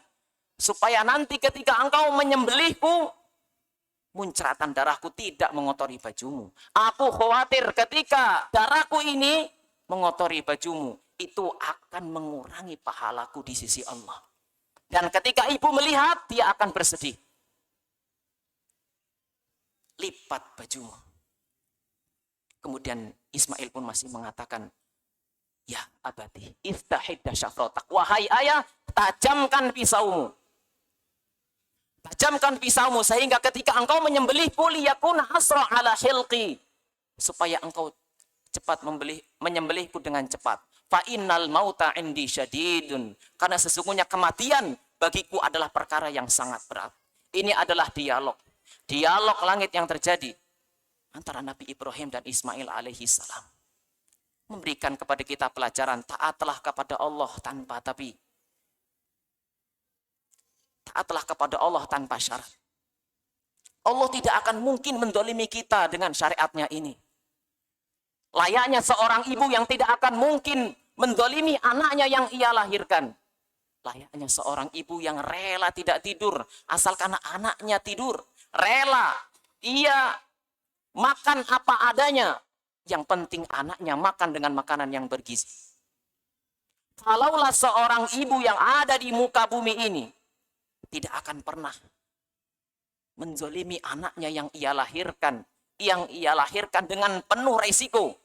Supaya nanti ketika engkau menyembelihku, muncratan darahku tidak mengotori bajumu. Aku khawatir ketika darahku ini mengotori bajumu, itu akan mengurangi pahalaku di sisi Allah. Dan ketika ibu melihat, dia akan bersedih. Lipat bajumu. Kemudian Ismail pun masih mengatakan, ya abadi, iftahidda syafrotak. Wahai ayah, tajamkan pisaumu. Tajamkan pisaumu sehingga ketika engkau menyembelihku liyakun hasra ala hilqi, supaya engkau cepat menyembelihku dengan cepat. Fa innal mauta indi syadidun, karena sesungguhnya kematian bagiku adalah perkara yang sangat berat. Ini adalah dialog langit yang terjadi antara Nabi Ibrahim dan Ismail alaihi salam, memberikan kepada kita pelajaran taatlah kepada Allah tanpa tapi. Taatlah kepada Allah tanpa syarat. Allah tidak akan mungkin mendolimi kita dengan syariatnya ini. Layaknya seorang ibu yang tidak akan mungkin mendolimi anaknya yang ia lahirkan. Layaknya seorang ibu yang rela tidak tidur asalkan anaknya tidur. Rela ia makan apa adanya. Yang penting anaknya makan dengan makanan yang bergizi. Kalaulah seorang ibu yang ada di muka bumi ini tidak akan pernah menzolimi anaknya yang ia lahirkan dengan penuh resiko,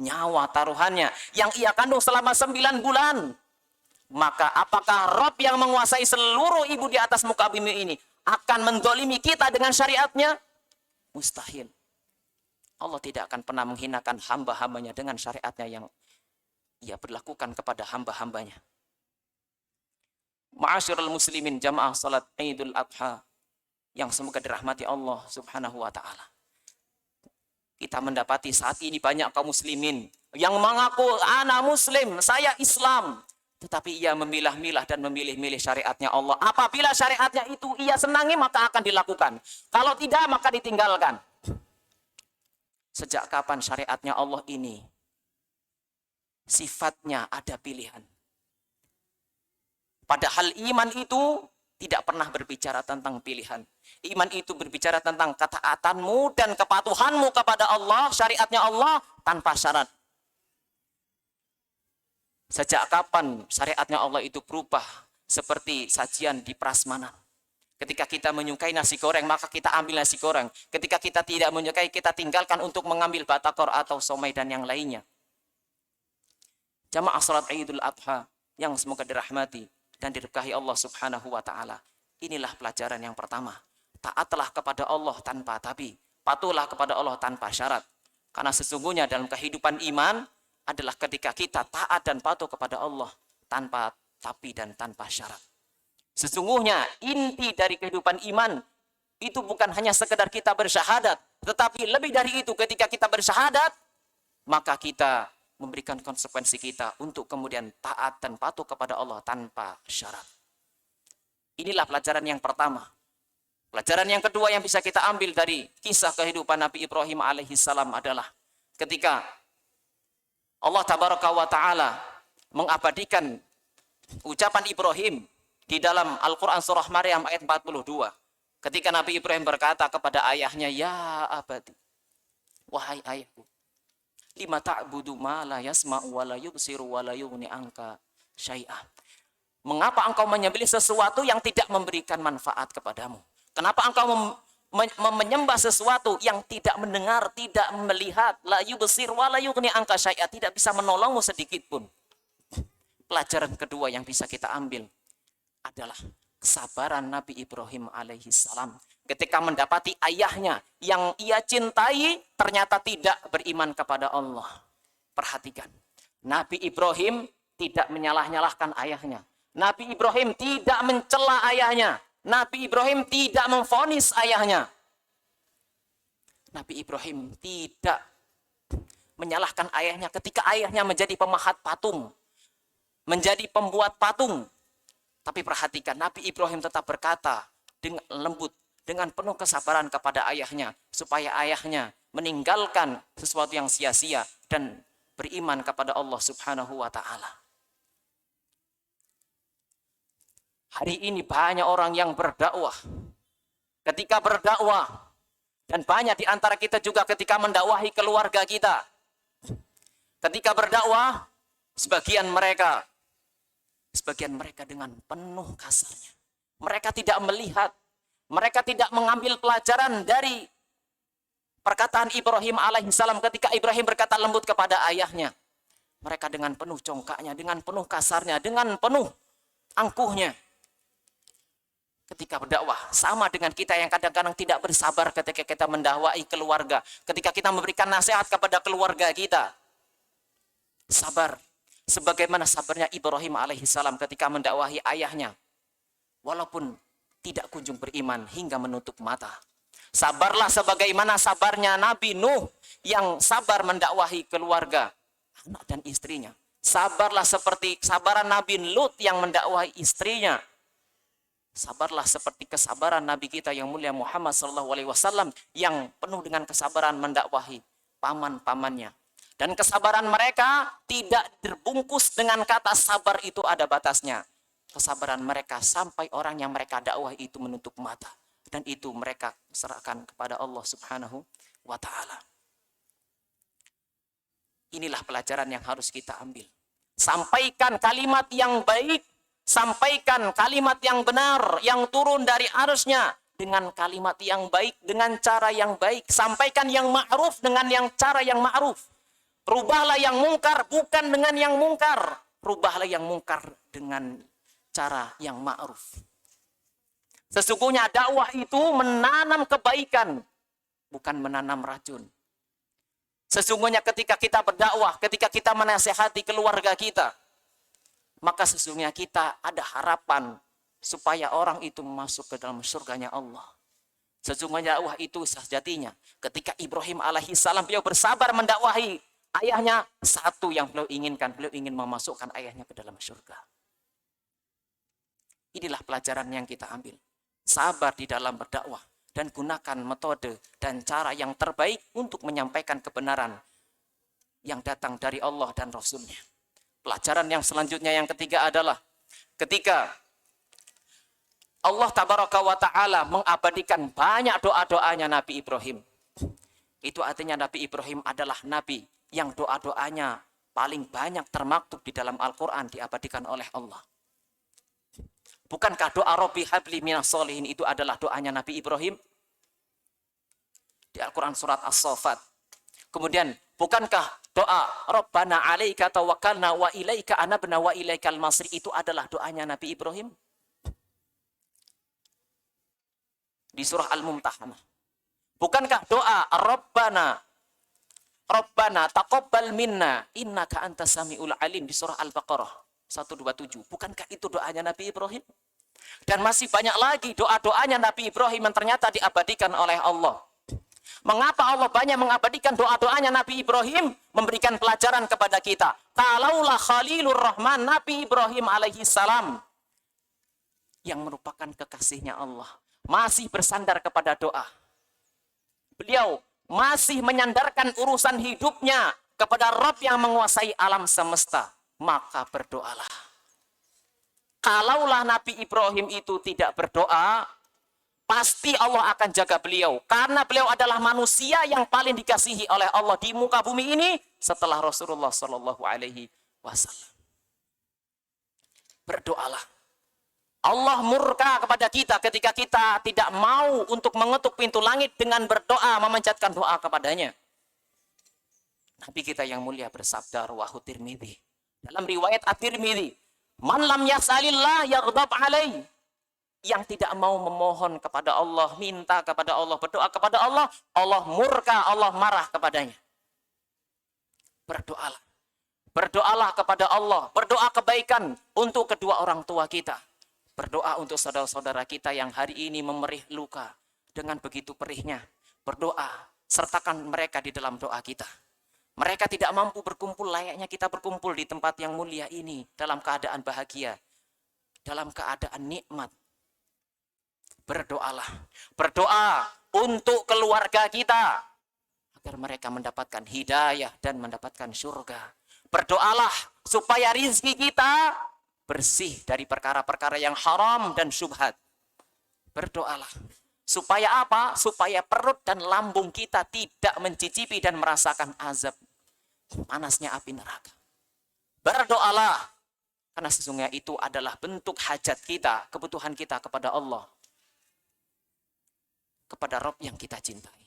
nyawa taruhannya, yang ia kandung selama 9 bulan. Maka apakah Rabb yang menguasai seluruh ibu di atas muka bumi ini akan menzolimi kita dengan syariatnya? Mustahil. Allah tidak akan pernah menghinakan hamba-hambanya dengan syariatnya yang ia berlakukan kepada hamba-hambanya. Ma'asyiral muslimin, jamaah salat Idul Adha yang semoga dirahmati Allah Subhanahu wa taala. Kita mendapati saat ini banyak kaum muslimin yang mengaku ana muslim, saya Islam, tetapi ia memilah-milah dan memilih-milih syariatnya Allah. Apabila syariatnya itu ia senangi maka akan dilakukan. Kalau tidak maka ditinggalkan. Sejak kapan syariatnya Allah ini sifatnya ada pilihan? Padahal iman itu tidak pernah berbicara tentang pilihan. Iman itu berbicara tentang ketaatanmu dan kepatuhanmu kepada Allah, syariatnya Allah tanpa syarat. Sejak kapan syariatnya Allah itu berubah seperti sajian di prasmanan? Ketika kita menyukai nasi goreng, maka kita ambil nasi goreng. Ketika kita tidak menyukai, kita tinggalkan untuk mengambil batakor atau somai dan yang lainnya. Jamaah salat Idul Adha yang semoga dirahmati dan diberkahi Allah Subhanahu wa taala. Inilah pelajaran yang pertama. Taatlah kepada Allah tanpa tapi, patuhlah kepada Allah tanpa syarat. Karena sesungguhnya dalam kehidupan iman adalah ketika kita taat dan patuh kepada Allah tanpa tapi dan tanpa syarat. Sesungguhnya inti dari kehidupan iman itu bukan hanya sekedar kita bersyahadat, tetapi lebih dari itu ketika kita bersyahadat, maka kita memberikan konsekuensi kita untuk kemudian taat dan patuh kepada Allah tanpa syarat. Inilah pelajaran yang pertama. Pelajaran yang kedua yang bisa kita ambil dari kisah kehidupan Nabi Ibrahim alaihissalam adalah ketika Allah tabaraka wa ta'ala mengabadikan ucapan Ibrahim di dalam Al-Quran surah Maryam ayat 42. Ketika Nabi Ibrahim berkata kepada ayahnya, ya abadi, wahai ayahku, lima ta'budu ma la yasma'u wa la yubsiru wa la yughni anka syai'ah. Mengapa engkau menyembelih sesuatu yang tidak memberikan manfaat kepadamu? Kenapa engkau menyembah sesuatu yang tidak mendengar, tidak melihat, la yubsir wa la yughni anka syai'ah, tidak bisa menolongmu sedikit pun? Pelajaran kedua yang bisa kita ambil adalah kesabaran Nabi Ibrahim alaihissalam ketika mendapati ayahnya yang ia cintai ternyata tidak beriman kepada Allah. Perhatikan, Nabi Ibrahim tidak menyalah-nyalahkan ayahnya. Nabi Ibrahim tidak mencela ayahnya. Nabi Ibrahim tidak memvonis ayahnya. Nabi Ibrahim tidak menyalahkan ayahnya ketika ayahnya menjadi pemahat patung, menjadi pembuat patung. Tapi perhatikan, Nabi Ibrahim tetap berkata dengan lembut, dengan penuh kesabaran kepada ayahnya, supaya ayahnya meninggalkan sesuatu yang sia-sia dan beriman kepada Allah Subhanahu wa Ta'ala. Hari ini banyak orang yang berdakwah. Ketika berdakwah, dan banyak di antara kita juga ketika mendakwahi keluarga kita. Ketika berdakwah, sebagian mereka dengan penuh kasarnya. Mereka tidak melihat, mereka tidak mengambil pelajaran dari perkataan Ibrahim alaihissalam ketika Ibrahim berkata lembut kepada ayahnya. Mereka dengan penuh congkaknya, dengan penuh kasarnya, dengan penuh angkuhnya. Ketika berdakwah, sama dengan kita yang kadang-kadang tidak bersabar ketika kita mendakwai keluarga. Ketika kita memberikan nasihat kepada keluarga kita. Sabar. Sebagaimana sabarnya Ibrahim alaihissalam ketika mendakwahi ayahnya. Walaupun tidak kunjung beriman hingga menutup mata. Sabarlah sebagaimana sabarnya Nabi Nuh yang sabar mendakwahi keluarga, anak dan istrinya. Sabarlah seperti sabaran Nabi Lut yang mendakwahi istrinya. Sabarlah seperti kesabaran Nabi kita yang mulia Muhammad SAW yang penuh dengan kesabaran mendakwahi paman-pamannya. Dan kesabaran mereka tidak terbungkus dengan kata sabar itu ada batasnya. Kesabaran mereka sampai orang yang mereka dakwah itu menutup mata. Dan itu mereka serahkan kepada Allah Subhanahu wa Ta'ala. Inilah pelajaran yang harus kita ambil. Sampaikan kalimat yang baik. Sampaikan kalimat yang benar, yang turun dari arusnya dengan kalimat yang baik, dengan cara yang baik. Sampaikan yang ma'ruf dengan cara yang ma'ruf. Rubahlah yang mungkar bukan dengan yang mungkar. Rubahlah yang mungkar dengan cara yang ma'ruf. Sesungguhnya dakwah itu menanam kebaikan, bukan menanam racun. Sesungguhnya ketika kita berdakwah, ketika kita menasihati keluarga kita, maka sesungguhnya kita ada harapan supaya orang itu masuk ke dalam surganya Allah. Sesungguhnya dakwah itu sejatinya. Ketika Ibrahim alaihissalam beliau bersabar mendakwahi ayahnya, satu yang beliau inginkan, beliau ingin memasukkan ayahnya ke dalam surga. Inilah pelajaran yang kita ambil. Sabar di dalam berdakwah dan gunakan metode dan cara yang terbaik untuk menyampaikan kebenaran yang datang dari Allah dan Rasul-Nya. Pelajaran yang selanjutnya yang ketiga adalah ketika Allah Tabaraka wa Ta'ala mengabadikan banyak doa-doanya Nabi Ibrahim. Itu artinya Nabi Ibrahim adalah Nabi yang doa-doanya paling banyak termaktub di dalam Al-Quran diabadikan oleh Allah. Bukankah doa Rabbi habli minas solihin itu adalah doanya Nabi Ibrahim? Di Al-Quran surat As-Saffat. Kemudian, bukankah doa Rabbana alaika tawakkalna wa ilaika anabna wa ilaikal masir itu adalah doanya Nabi Ibrahim? Di surah Al-Mumtahanah. Bukankah doa Rabbana taqabbal minna innaka antas samiul alim di surah Al-Baqarah 127. Bukankah itu doanya Nabi Ibrahim? Dan masih banyak lagi doa-doanya Nabi Ibrahim yang ternyata diabadikan oleh Allah. Mengapa Allah banyak mengabadikan doa-doanya Nabi Ibrahim? Memberikan pelajaran kepada kita. Kalaulah Khalilur Rahman Nabi Ibrahim alaihissalam yang merupakan kekasihnya Allah masih bersandar kepada doa. Beliau masih menyandarkan urusan hidupnya kepada Rabb yang menguasai alam semesta. Maka berdoalah. Kalaulah Nabi Ibrahim itu tidak berdoa, pasti Allah akan jaga beliau. Karena beliau adalah manusia yang paling dikasihi oleh Allah di muka bumi ini setelah Rasulullah SAW. Berdoalah. Allah murka kepada kita ketika kita tidak mau untuk mengetuk pintu langit dengan berdoa, memanjatkan doa kepadanya. Nabi kita yang mulia bersabda, rawahu Tirmidzi. Dalam riwayat At-Tirmidzi, man lam yas'alillah yaghdab alaih. Yang tidak mau memohon kepada Allah, minta kepada Allah, berdoa kepada Allah, Allah murka, Allah marah kepadanya. Berdoalah. Berdoalah kepada Allah, berdoa kebaikan untuk kedua orang tua kita. Berdoa untuk saudara-saudara kita yang hari ini memerih luka dengan begitu perihnya. Berdoa, sertakan mereka di dalam doa kita. Mereka tidak mampu berkumpul layaknya kita berkumpul di tempat yang mulia ini dalam keadaan bahagia, dalam keadaan nikmat. Berdoalah. Berdoa untuk keluarga kita agar mereka mendapatkan hidayah dan mendapatkan surga. Berdoalah supaya rizki kita bersih dari perkara-perkara yang haram dan syubhat. Berdoalah. Supaya apa? Supaya perut dan lambung kita tidak mencicipi dan merasakan azab panasnya api neraka. Berdoalah. Karena sesungguhnya itu adalah bentuk hajat kita, kebutuhan kita kepada Allah. Kepada Rabb yang kita cintai.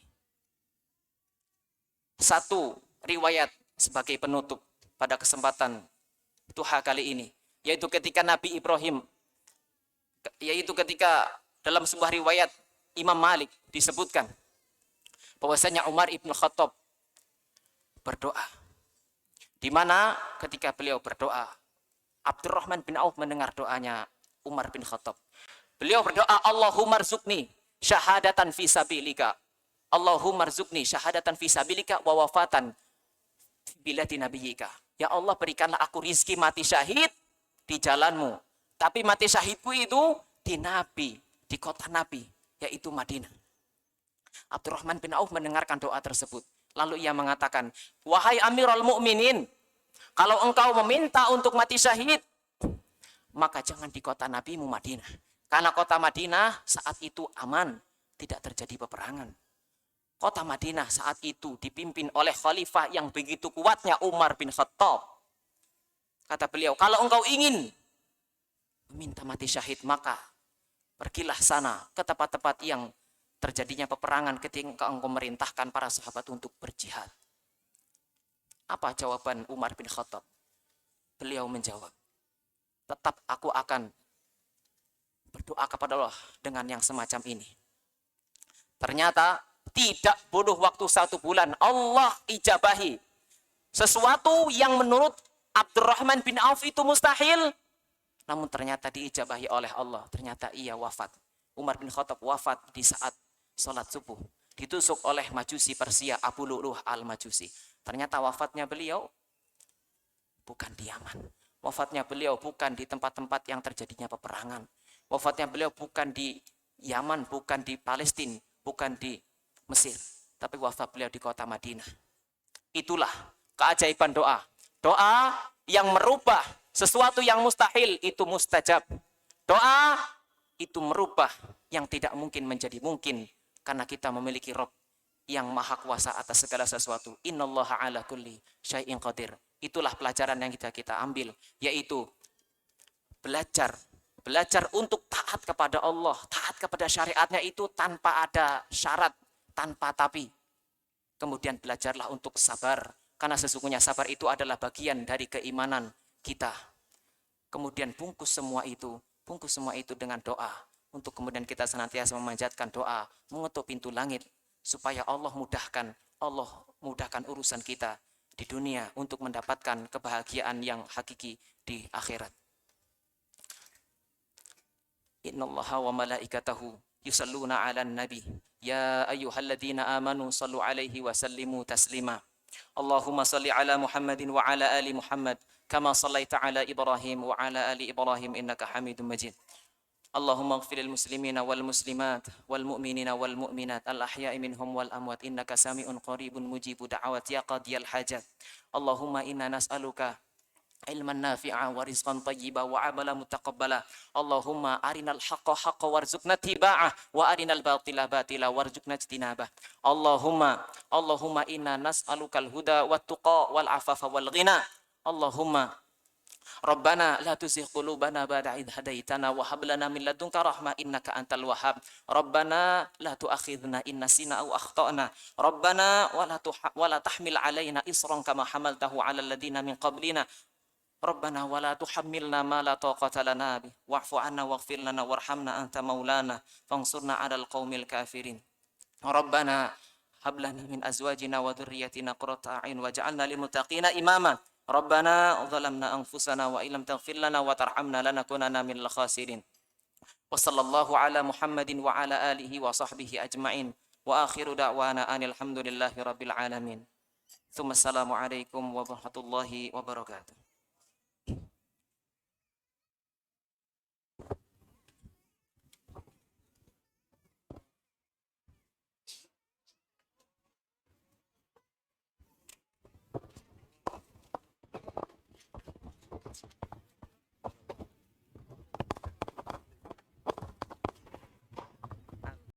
Satu riwayat sebagai penutup pada kesempatan duha kali ini. Yaitu ketika Nabi Ibrahim, dalam sebuah riwayat Imam Malik disebutkan bahwasanya Umar ibn Khattab berdoa. Di mana ketika beliau berdoa, Abdurrahman bin Auf mendengar doanya Umar bin Khattab. Beliau berdoa, Allahumma rzuqni syahadatan fi sabilika. Allahumma rzuqni syahadatan fi sabilika wa wafatan bilati nabiyika. Ya Allah, berikanlah aku rizki mati syahid di jalanmu. Tapi mati syahidku itu di Nabi, di kota Nabi, yaitu Madinah. Abdurrahman bin Auf mendengarkan doa tersebut. Lalu ia mengatakan, wahai Amirul Mukminin, kalau engkau meminta untuk mati syahid, maka jangan di kota Nabimu Madinah. Karena kota Madinah saat itu aman, tidak terjadi peperangan. Kota Madinah saat itu dipimpin oleh khalifah yang begitu kuatnya Umar bin Khattab. Kata beliau, kalau engkau ingin meminta mati syahid, maka pergilah sana ke tempat-tempat yang terjadinya peperangan ketika engkau memerintahkan para sahabat untuk berjihad. Apa jawaban Umar bin Khattab? Beliau menjawab, tetap aku akan berdoa kepada Allah dengan yang semacam ini. Ternyata tidak butuh waktu 1 bulan, Allah ijabahi sesuatu yang menurut Abdurrahman bin Auf itu mustahil, namun ternyata diijabahi oleh Allah. Ternyata ia wafat. Umar bin Khattab wafat di saat sholat subuh, ditusuk oleh Majusi Persia Abu Lu'lu'ah al-Majusi. Ternyata wafatnya beliau bukan di Yaman. Wafatnya beliau bukan di tempat-tempat yang terjadinya peperangan. Wafatnya beliau bukan di Yaman, bukan di Palestina, bukan di Mesir. Tapi wafat beliau di kota Madinah. Itulah keajaiban doa. Doa yang merubah sesuatu yang mustahil itu mustajab. Doa itu merubah yang tidak mungkin menjadi mungkin. Karena kita memiliki Rabb yang maha kuasa atas segala sesuatu. Innallaha ala kulli syai'in qadir. Itulah pelajaran yang kita ambil. Yaitu belajar untuk taat kepada Allah. Taat kepada syariatnya itu tanpa ada syarat, tanpa tapi. Kemudian belajarlah untuk sabar. Karena sesungguhnya sabar itu adalah bagian dari keimanan kita. Kemudian bungkus semua itu dengan doa. Untuk kemudian kita senantiasa memanjatkan doa, mengetuk pintu langit. Supaya Allah mudahkan urusan kita di dunia untuk mendapatkan kebahagiaan yang hakiki di akhirat. Innallaha wa malaikatahu yusalluna 'alan nabi. Ya ayyuhalladzina amanu sallu 'alaihi wa sallimu taslima. Allahumma salli 'ala Muhammadin wa 'ala ali Muhammad kama sallaita 'ala Ibrahim wa 'ala ali Ibrahim innaka Hamidum Majid. Allahumma ighfir lil muslimina wal muslimat wal mu'minina wal mu'minat al ahya'i minhum wal amwat innaka sami'un qaribun mujibu da'awat ya qadiyal hajat. Allahumma inna nas'aluka ilman nafi'a wa rizqan tayyiba wa amala mutaqabbala. Allahumma arinal haqqa haqqa warzuqna tiba'ah wa arinal batila batila warzuqna ijtinabah. Allahumma inna nas'alukal huda wat tuqa wal afafa wal ghina. Allahumma Rabbana la tuzigh qulubana ba'da idh hadaitana wa hab lana min ladunka rahmah innaka antal wahhab. Rabbana la tu'akhidhna in nasina aw akhtana. Rabbana wa la tahmil alaina isran kama hamaltahu 'alal ladina min qablina. Rabbana wa la tuhammilna ma la taqata lana bih wa'fu 'anna waghfir lana warhamna anta maulana fansurna 'alal qaumil kafirin. Rabbana hab lana min azwajina wa dhurriyyatina qurrata a'yun waj'alna lil muttaqina imama. Rabbana zalamna anfusana wa illam taghfir lana wa tarhamna lanakunanna minal khasirin. Wa sallallahu ala Muhammadin wa ala alihi wa sahbihi ajma'in. Wa akhiru da'wana anil hamdulillahi rabbil alamin. Assalamualaikum warahmatullahi wabarakatuh.